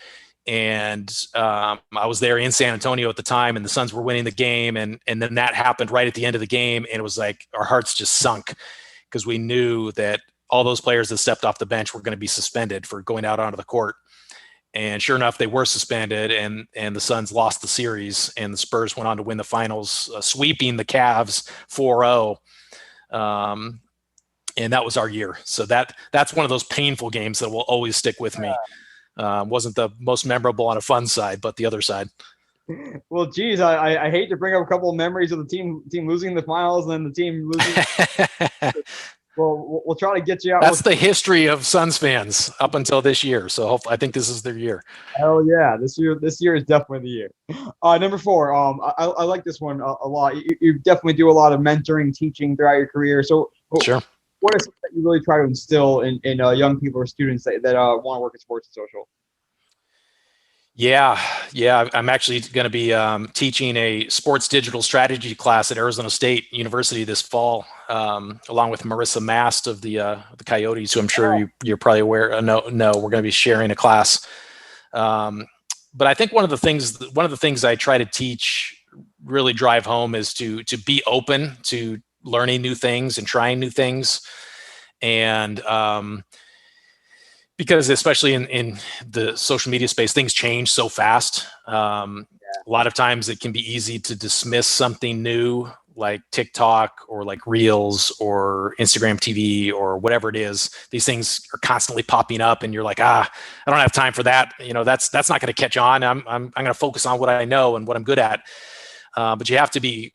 And I was there in San Antonio at the time, and the Suns were winning the game. And then that happened right at the end of the game. And it was like our hearts just sunk because we knew that all those players that stepped off the bench were going to be suspended for going out onto the court. And sure enough, they were suspended, and the Suns lost the series, and the Spurs went on to win the finals, sweeping the Cavs 4-0. And that was our year. So that's one of those painful games that will always stick with me. Wasn't the most memorable on a fun side, but the other side. Well, geez, I hate to bring up a couple of memories of the team losing the finals and then the team losing. Well, we'll try to get you out. That's the history of Suns fans up until this year. So I think this is their year. Hell yeah, this year is definitely the year. Number 4, I like this one a lot. You definitely do a lot of mentoring, teaching throughout your career. So sure. What is something that you really try to instill in young people or students that want to work in sports and social? Yeah. I'm actually going to be teaching a sports digital strategy class at Arizona State University this fall, along with Marissa Mast of the Coyotes, who I'm sure you're probably aware. No, we're going to be sharing a class. But I think one of the things I try to teach, really drive home, is to be open to learning new things and trying new things. And because especially in the social media space, things change so fast. A lot of times it can be easy to dismiss something new like TikTok or like Reels or Instagram TV or whatever it is. These things are constantly popping up and you're like, I don't have time for that. That's not going to catch on. I'm going to focus on what I know and what I'm good at. But you have to be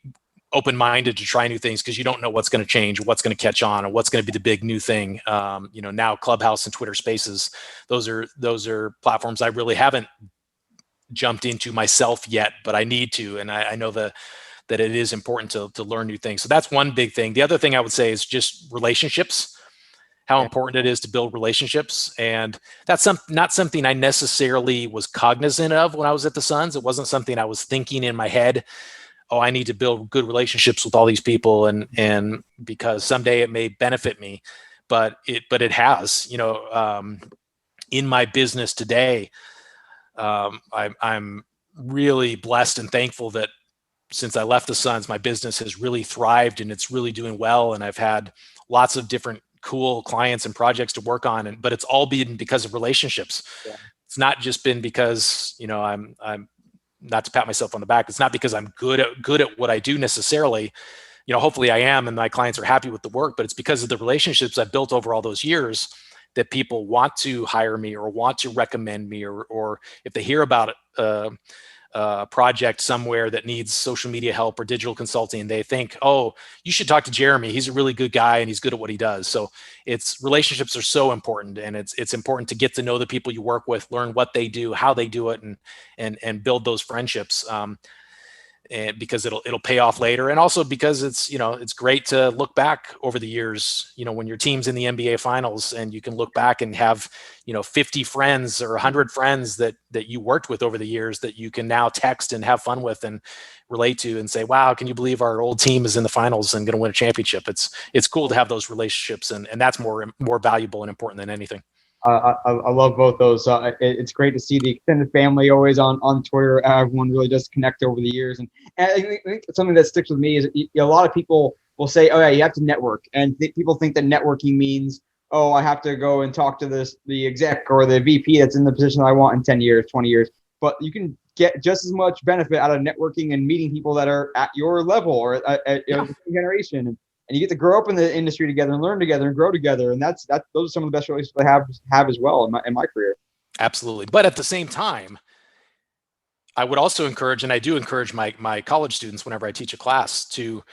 open-minded to try new things because you don't know what's going to change, what's going to catch on, or what's going to be the big new thing. Now Clubhouse and Twitter Spaces, those are platforms I really haven't jumped into myself yet, but I need to, and I know that it is important to learn new things. So that's one big thing. The other thing I would say is just relationships, how important it is to build relationships. And that's not something I necessarily was cognizant of when I was at the Suns. It wasn't something I was thinking in my head, I need to build good relationships with all these people, and because someday it may benefit me, but it has, in my business today. I'm really blessed and thankful that since I left the Suns, my business has really thrived and it's really doing well. And I've had lots of different cool clients and projects to work on, but it's all been because of relationships. Yeah. It's not just been because, I'm not to pat myself on the back. It's not because I'm good at what I do necessarily. Hopefully I am, and my clients are happy with the work, but it's because of the relationships I've built over all those years that people want to hire me or want to recommend me, or if they hear about a project somewhere that needs social media help or digital consulting, they think, you should talk to Jeramie. He's a really good guy and he's good at what he does. So relationships are so important, and it's important to get to know the people you work with, learn what they do, how they do it, and build those friendships. And because it'll pay off later, and also because it's great to look back over the years, when your team's in the NBA finals and you can look back and have 50 friends or 100 friends that you worked with over the years that you can now text and have fun with and relate to and say, wow, can you believe our old team is in the finals and going to win a championship? It's cool to have those relationships, and that's more valuable and important than anything. I love both those. It's great to see the extended family always on Twitter. Everyone really does connect over the years. And I think something that sticks with me is a lot of people will say, oh, yeah, you have to network. And people think that networking means, I have to go and talk to the exec or the VP that's in the position I want in 10 years, 20 years. But you can get just as much benefit out of networking and meeting people that are at your level or at your generation. And you get to grow up in the industry together and learn together and grow together. And those are some of the best relationships I have as well in my career. Absolutely. But at the same time, I would also encourage, and I do encourage my college students whenever I teach a class to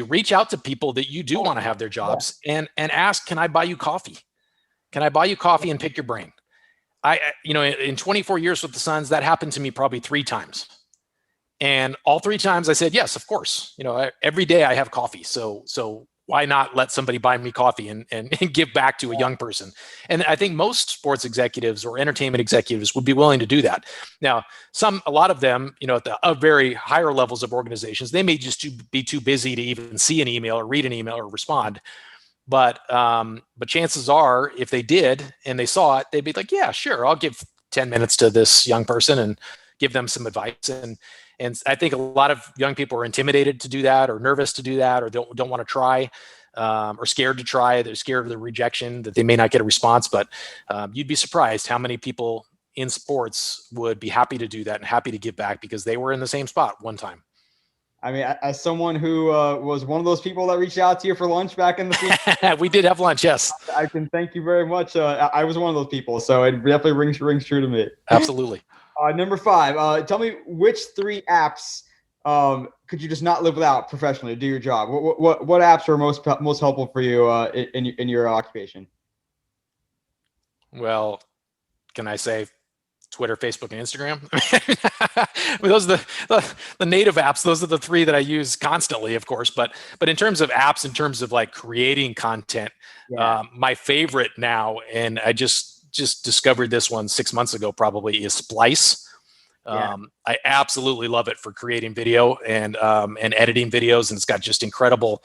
reach out to people that you do want to have their jobs and ask, can I buy you coffee? Can I buy you coffee and pick your brain? In 24 years with the Suns, that happened to me probably 3 times. And all 3 times I said, yes, of course. Every day I have coffee. So why not let somebody buy me coffee and give back to a young person? And I think most sports executives or entertainment executives would be willing to do that. Now, a lot of them, at the very higher levels of organizations, they may just be too busy to even see an email or read an email or respond. But chances are, if they did and they saw it, they'd be like, yeah, sure, I'll give 10 minutes to this young person and give them some advice. And I think a lot of young people are intimidated to do that, or nervous to do that, or don't want to try, or scared to try. They're scared of the rejection, that they may not get a response. But you'd be surprised how many people in sports would be happy to do that and happy to give back because they were in the same spot one time. I mean, as someone who was one of those people that reached out to you for lunch back in the we did have lunch, yes. I can thank you very much. I was one of those people, so it definitely rings true to me. Absolutely. Number 5, tell me which 3 apps could you just not live without professionally to do your job? What apps are most helpful for you in your occupation? Well, can I say Twitter, Facebook, and Instagram? I mean, those are the native apps. Those are the 3 that I use constantly, of course. But in terms of apps, in terms of like creating content, my favorite now, and I just discovered this one 6 months ago, probably, is Splice. I absolutely love it for creating video and editing videos, and it's got just incredible.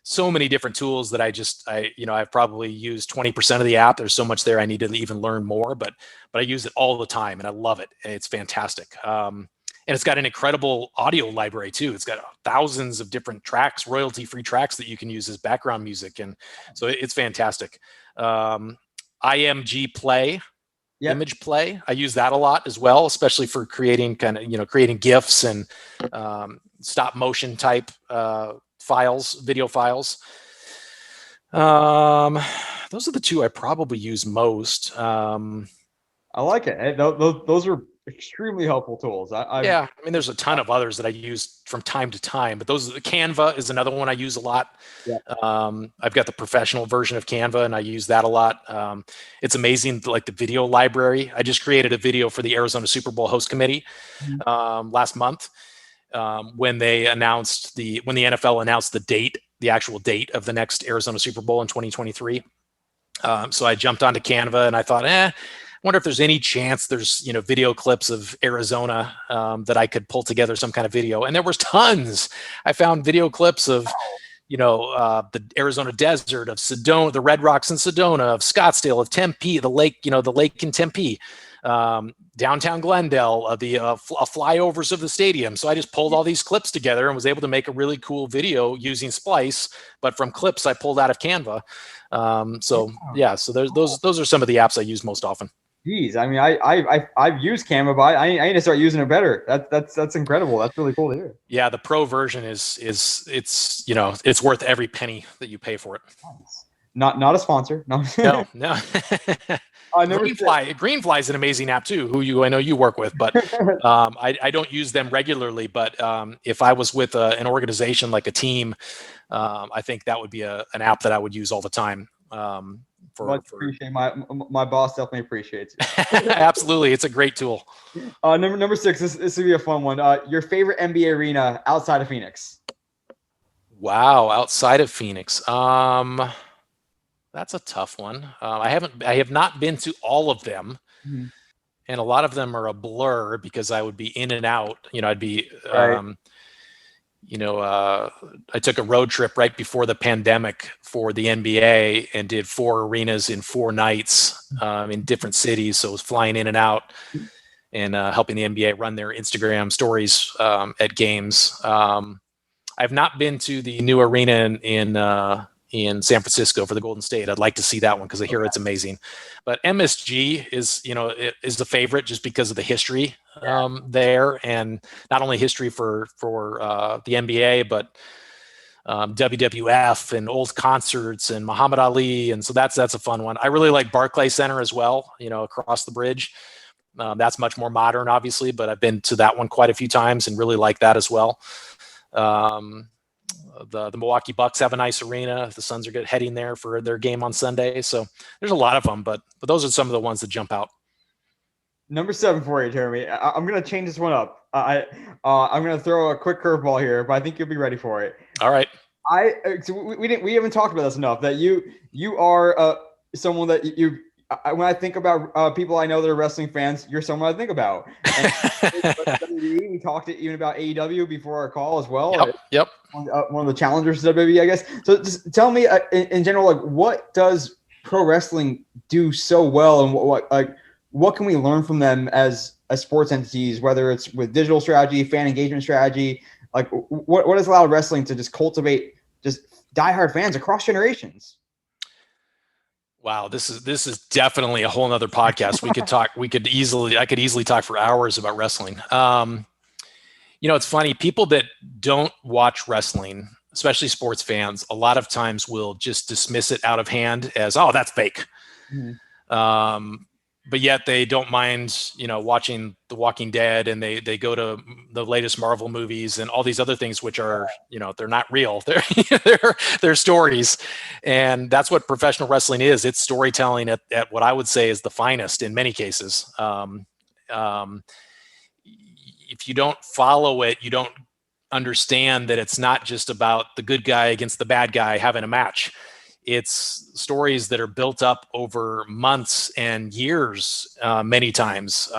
So many different tools that I've probably used 20% of the app. There's so much there I need to even learn more, but I use it all the time and I love it. And it's fantastic. And it's got an incredible audio library too. It's got thousands of different tracks, royalty-free tracks that you can use as background music. And so it's fantastic. IMG Play, Image Play. I use that a lot as well, especially for creating creating GIFs and stop motion type video files. Those are the 2 I probably use most. I like it. Those are extremely helpful tools. I mean, there's a ton of others that I use from time to time, but Canva is another one I use a lot. I've got the professional version of Canva and I use that a lot. It's amazing, like the video library. I just created a video for the Arizona Super Bowl host committee last month. When the NFL announced the actual date of the next Arizona Super Bowl in 2023. So I jumped onto Canva and I thought, I wonder if there's any chance there's, video clips of Arizona that I could pull together some kind of video. And there was tons. I found video clips of, the Arizona desert, of Sedona, the Red Rocks in Sedona, of Scottsdale, of Tempe, the lake in Tempe. Downtown Glendale, the flyovers of the stadium. So I just pulled all these clips together and was able to make a really cool video using Splice, but from clips I pulled out of Canva. So those are some of the apps I use most often. Geez, I mean, I've used Canva, but I need to start using it better. That's incredible. That's really cool to hear. Yeah, the pro version is it's worth every penny that you pay for it. Nice. Not a sponsor. No. No. Greenfly is an amazing app too, I know you work with, but I don't use them regularly. But if I was with an organization like a team, I think that would be an app that I would use all the time. Appreciate my boss definitely appreciates it. Absolutely, it's a great tool. Number 6. This would be a fun one. Your favorite NBA arena outside of Phoenix? Wow, outside of Phoenix. That's a tough one. I have not been to all of them, and a lot of them are a blur because I would be in and out. I'd be, right. I took a road trip right before the pandemic for the NBA and did 4 arenas in 4 nights in different cities. So I was flying in and out and helping the NBA run their Instagram stories at games. I've not been to the new arena in San Francisco for the Golden State. I'd like to see that one because I hear it's amazing. But MSG is the favorite just because of the history there, and not only history for the NBA, but WWF and old concerts and Muhammad Ali, and so that's a fun one. I really like Barclays Center as well. Across the bridge. That's much more modern, obviously, but I've been to that one quite a few times and really like that as well. The Milwaukee Bucks have a nice arena. The Suns are heading there for their game on Sunday. So there's a lot of them, but those are some of the ones that jump out. Number 7 for you, Jeramie. I'm going to change this one up. I'm going to throw a quick curveball here, but I think you'll be ready for it. All right. We haven't talked about this enough, that you are someone that when I think about people I know that are wrestling fans, you're someone I think about. We talked even about AEW before our call as well. Yep. One of the challengers to WWE, I guess. So just tell me in general, like, what does pro wrestling do so well, and what can we learn from them as sports entities, whether it's with digital strategy, fan engagement strategy? Like, what has allowed wrestling to just cultivate just diehard fans across generations? Wow, this is definitely a whole nother podcast. I could easily talk for hours about wrestling. It's funny, people that don't watch wrestling, especially sports fans, a lot of times will just dismiss it out of hand as, oh, that's fake. But yet they don't mind, watching The Walking Dead, and they go to the latest Marvel movies and all these other things, which are, they're not real. They're stories. And that's what professional wrestling is. It's storytelling at what I would say is the finest in many cases. If you don't follow it, you don't understand that it's not just about the good guy against the bad guy having a match. It's stories that are built up over months and years, many times.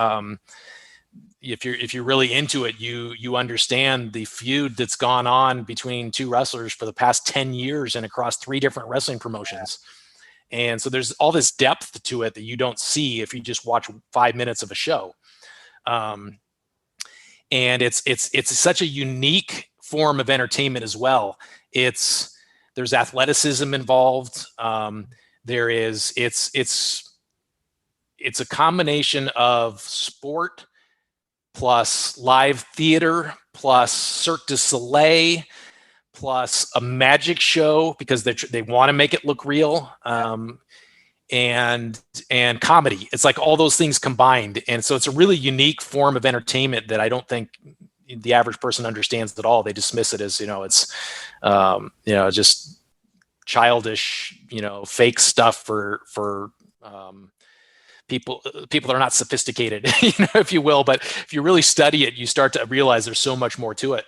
If you're really into it, you understand the feud that's gone on between two wrestlers for the past 10 years and across 3 different wrestling promotions. And so there's all this depth to it that you don't see if you just watch 5 minutes of a show. And it's such a unique form of entertainment as well. There's athleticism involved. It's a combination of sport plus live theater plus Cirque du Soleil plus a magic show, because they want to make it look real, and comedy. It's like all those things combined, and so it's a really unique form of entertainment that I don't think the average person understands at all. They dismiss it as, it's just childish, fake stuff for people that are not sophisticated, if you will. But if you really study it, you start to realize there's so much more to it.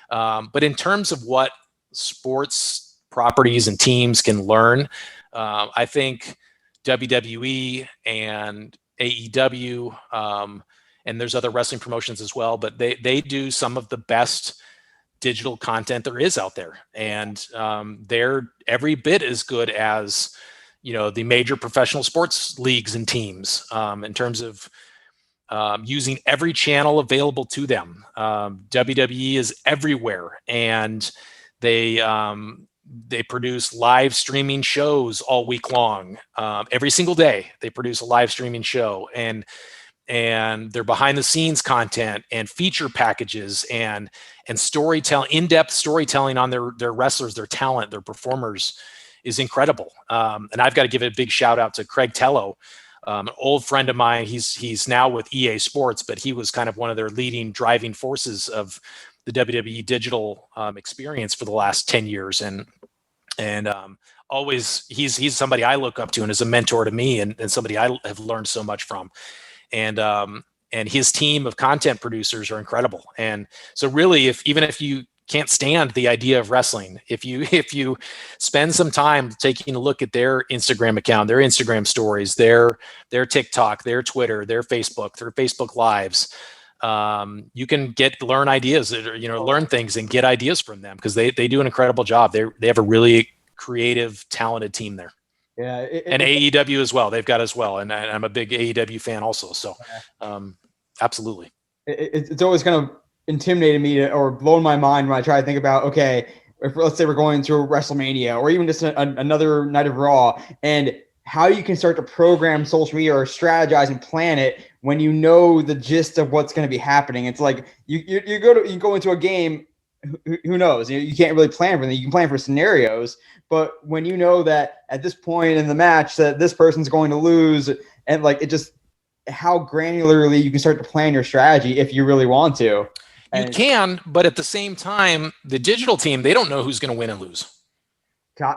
But in terms of what sports properties and teams can learn, I think WWE and AEW, and there's other wrestling promotions as well, but they do some of the best digital content there is out there. And they're every bit as good as, the major professional sports leagues and teams, in terms of using every channel available to them. WWE is everywhere, and they produce live streaming shows all week long. Every single day they produce a live streaming show, and their behind the scenes content and feature packages and storytelling, in-depth storytelling on their wrestlers, their talent, their performers is incredible. And I've got to give a big shout out to Craig Tello, an old friend of mine. He's now with EA Sports, but he was kind of one of their leading driving forces of the WWE digital experience for the last 10 years. And always he's somebody I look up to and is a mentor to me, and somebody I have learned so much from. And his team of content producers are incredible. And so really, even if you can't stand the idea of wrestling, if you spend some time taking a look at their Instagram account, their Instagram stories, their TikTok, their Twitter, their Facebook Lives, you can learn ideas, learn things and get ideas from them, because they do an incredible job. They have a really creative, talented team there. Yeah, and AEW as well. They've got as well, and I'm a big AEW fan also. So, absolutely. It's always kind of intimidated me or blown my mind when I try to think about, okay, if let's say we're going to a WrestleMania or even just another night of Raw, and how you can start to program social media or strategize and plan it when you know the gist of what's going to be happening. It's like you go into a game. Who knows? You can't really plan for them. You can plan for scenarios, but when you know that at this point in the match that this person's going to lose, and like it just how granularly you can start to plan your strategy if you really want to. You can, but at the same time, the digital team, they don't know who's going to win and lose.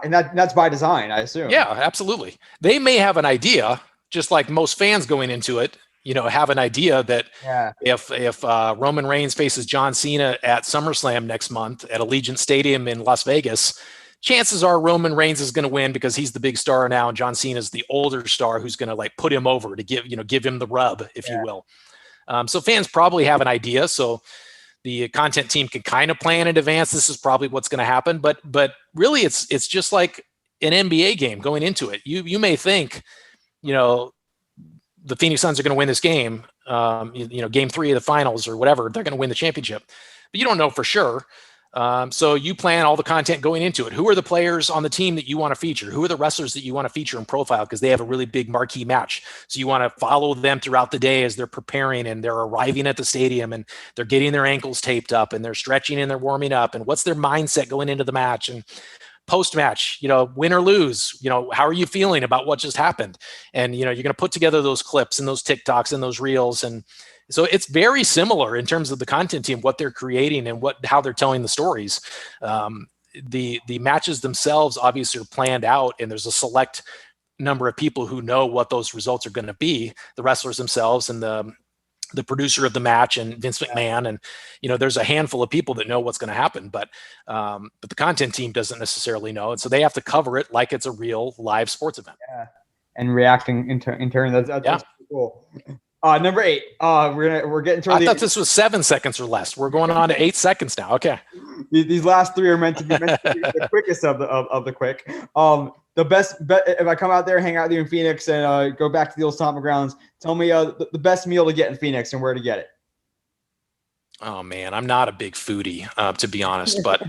And that's by design, I assume. Yeah, absolutely. They may have an idea, just like most fans going into it, have an idea that if Roman Reigns faces John Cena at SummerSlam next month at Allegiant Stadium in Las Vegas, chances are Roman Reigns is going to win because he's the big star now, and John Cena is the older star who's going to like put him over to give him the rub, if you will. So fans probably have an idea. So the content team can kind of plan in advance. This is probably what's going to happen, but really it's just like an NBA game going into it. You may think, the Phoenix Suns are going to win this game, game 3 of the finals or whatever, they're going to win the championship, but you don't know for sure. So you plan all the content going into it. Who are the players on the team that you want to feature? Who are the wrestlers that you want to feature and profile because they have a really big marquee match? So you want to follow them throughout the day as they're preparing and they're arriving at the stadium and they're getting their ankles taped up and they're stretching and they're warming up. And what's their mindset going into the match? And post-match, win or lose, how are you feeling about what just happened? And, you're going to put together those clips and those TikToks and those reels. And so it's very similar in terms of the content team, what they're creating and how they're telling the stories. The matches themselves obviously are planned out, and there's a select number of people who know what those results are going to be, the wrestlers themselves and the producer of the match and Vince McMahon. And, there's a handful of people that know what's going to happen, but the content team doesn't necessarily know. And so they have to cover it like it's a real live sports event. Yeah. And reacting in turn. That's pretty cool. Number 8. We're getting to. I thought this was 7 seconds or less. We're going on to 8 seconds now. Okay. These last 3 are meant to be the quickest of the quick. The best if I come out there, hang out with you in Phoenix, and go back to the old stomping grounds. Tell me the best meal to get in Phoenix and where to get it. Oh man, I'm not a big foodie, to be honest, but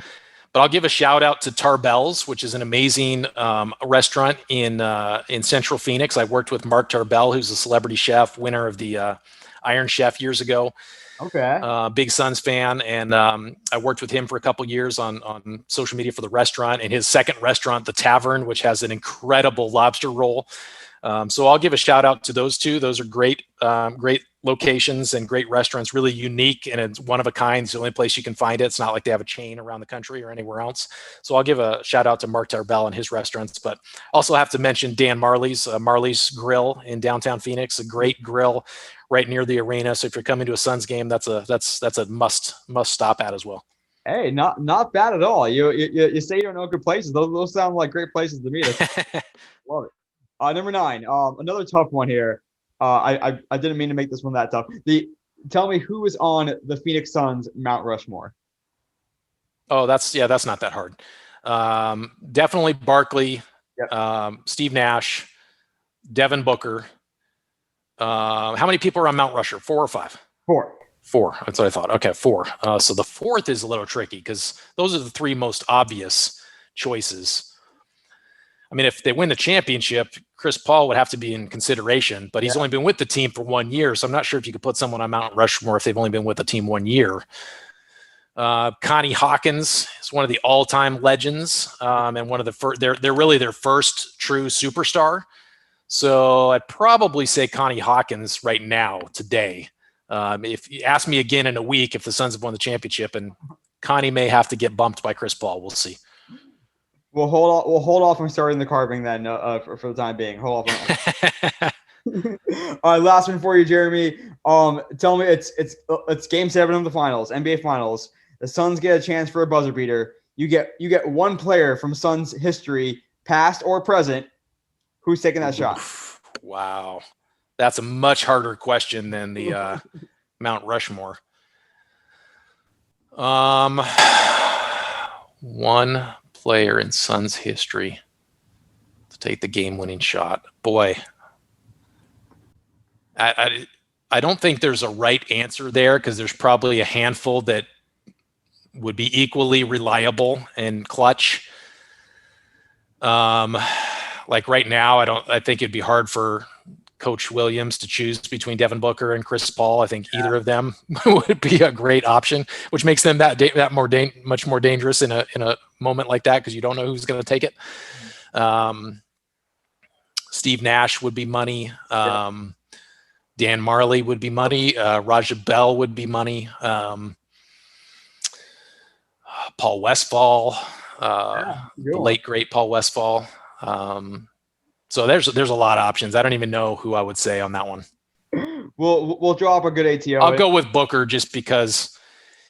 I'll give a shout out to Tarbell's, which is an amazing restaurant in Central Phoenix. I worked with Mark Tarbell, who's a celebrity chef, winner of the Iron Chef years ago. Okay. Big Suns fan. And I worked with him for a couple years on social media for the restaurant, and his second restaurant, The Tavern, which has an incredible lobster roll. So I'll give a shout out to those two. Those are great locations and great restaurants, really unique, and it's one of a kind. It's the only place you can find it. It's not like they have a chain around the country or anywhere else. So I'll give a shout out to Mark Tarbell and his restaurants, but also have to mention Dan Marley's Grill in downtown Phoenix, a great grill right near the arena. So if you're coming to a Suns game, that's a must stop at as well. Hey, not bad at all. You say you don't know good places. Those sound like great places to me. Love it. Number 9, another tough one here. I didn't mean to make this one that tough. Tell me who is on the Phoenix Suns Mount Rushmore. Oh, that's not that hard. Definitely Barkley, Yep. Steve Nash, Devin Booker. How many people are on Mount Rushmore? 4 or 5? 4. 4. That's what I thought. Okay, 4. So the 4th is a little tricky because those are the 3 most obvious choices. I mean, if they win the championship, Chris Paul would have to be in consideration, but he's only been with the team for 1 year. So I'm not sure if you could put someone on Mount Rushmore if they've only been with the team 1 year. Connie Hawkins is one of the all-time legends, and one of the first. They're really their first true superstar. So I'd probably say Connie Hawkins right now, today. If you ask me again in a week if the Suns have won the championship, and Connie may have to get bumped by Chris Paul. We'll see. We'll hold off on starting the carving then for the time being. Hold off. All right, last one for you, Jeramie. Tell me it's Game 7 of the finals, NBA Finals. The Suns get a chance for a buzzer beater. You get one player from Suns history, past or present, who's taking that shot. Wow, that's a much harder question than the Mount Rushmore. One player in Suns history to take the game-winning shot. Boy, I don't think there's a right answer there because there's probably a handful that would be equally reliable and clutch. Like right now, I think it'd be hard for Coach Williams to choose between Devin Booker and Chris Paul. I think either of them would be a great option, which makes them much more dangerous in a moment like that because you don't know who's going to take it. Steve Nash would be money. Dan Marley would be money. Raja Bell would be money. Paul Westphal, the late great Paul Westphal. So there's a lot of options. I don't even know who I would say on that one. We'll draw up a good ATO. I'll go with Booker just because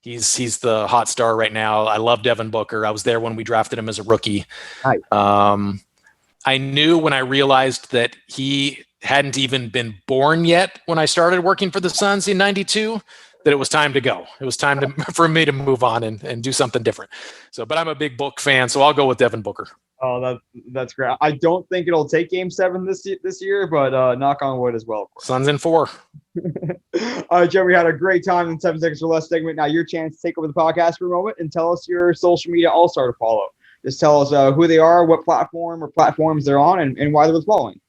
he's the hot star right now. I love Devin Booker. I was there when we drafted him as a rookie. Right. I knew when I realized that he hadn't even been born yet when I started working for the Suns in '92 that it was time to go. It was time for me to move on and do something different. So, but I'm a big Book fan, so I'll go with Devin Booker. Oh, that's great. I don't think it'll take Game 7 this year, but knock on wood as well, of course. Suns in 4. All right, Jeremy, had a great time in 7 seconds or less segment. Now your chance to take over the podcast for a moment and tell us your social media all-star to follow. Just tell us who they are, what platform or platforms they're on, and why they're worth following.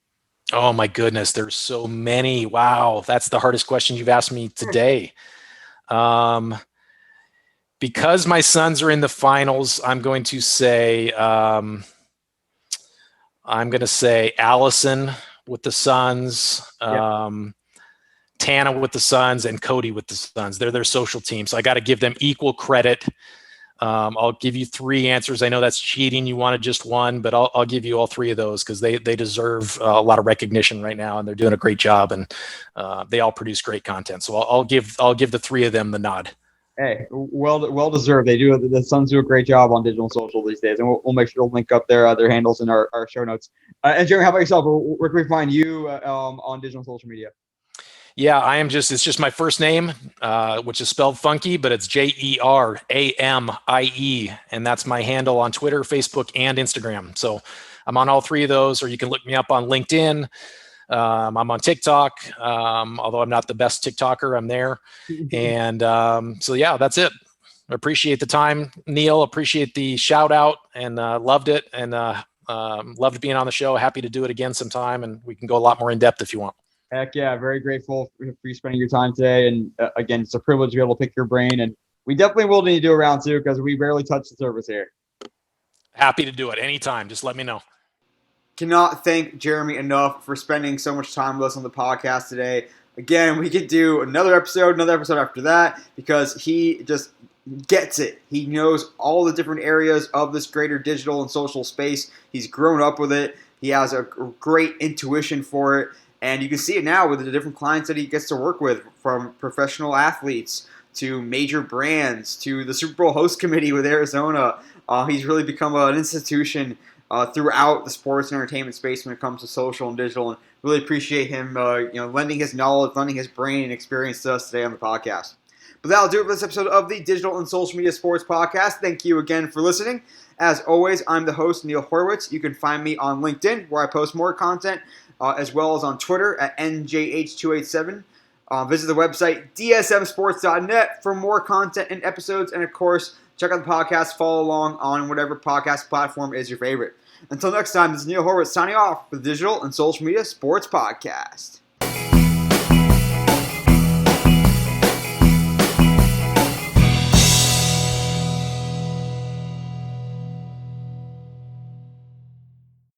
Oh my goodness, there's so many. Wow, that's the hardest question you've asked me today. Because my Suns are in the finals, I'm going to say Allison with the Suns, Tana with the Suns, and Cody with the Suns. They're their social team, so I got to give them equal credit. I'll give you 3 answers. I know that's cheating. You wanted just one, but I'll give you all 3 of those because they deserve a lot of recognition right now, and they're doing a great job, and they all produce great content. So I'll give the 3 of them the nod. Hey, well deserved. They do. The Suns do a great job on digital and social these days, and we'll make sure to link up their handles in our show notes. And Jeremy, how about yourself? Where can we find you on digital and social media? Yeah, it's just my first name, which is spelled funky, but it's Jeramie, and that's my handle on Twitter, Facebook, and Instagram. So I'm on all 3 of those, or you can look me up on LinkedIn. I'm on TikTok, although I'm not the best TikToker. I'm there. And so, yeah, that's it. I appreciate the time, Neil. Appreciate the shout out, and loved it, and loved being on the show. Happy to do it again sometime, and we can go a lot more in depth if you want. Heck yeah, very grateful for you spending your time today. And again, it's a privilege to be able to pick your brain. And we definitely will need to do a round 2 because we barely touch the surface here. Happy to do it anytime. Just let me know. Cannot thank Jeramie enough for spending so much time with us on the podcast today. Again, we could do another episode after that, because he just gets it. He knows all the different areas of this greater digital and social space. He's grown up with it. He has a great intuition for it. And you can see it now with the different clients that he gets to work with, from professional athletes to major brands to the Super Bowl host committee with Arizona. He's really become an institution throughout the sports and entertainment space when it comes to social and digital, and really appreciate him lending his knowledge, lending his brain and experience to us today on the podcast. But that'll do it for this episode of the Digital and Social Media Sports Podcast. Thank you again for listening. As always, I'm the host, Neil Horowitz. You can find me on LinkedIn, where I post more content, as well as on Twitter at NJH287. Visit the website dsmsports.net for more content and episodes. And of course, check out the podcast, follow along on whatever podcast platform is your favorite. Until next time, this is Neil Horowitz signing off for the Digital and Social Media Sports Podcast.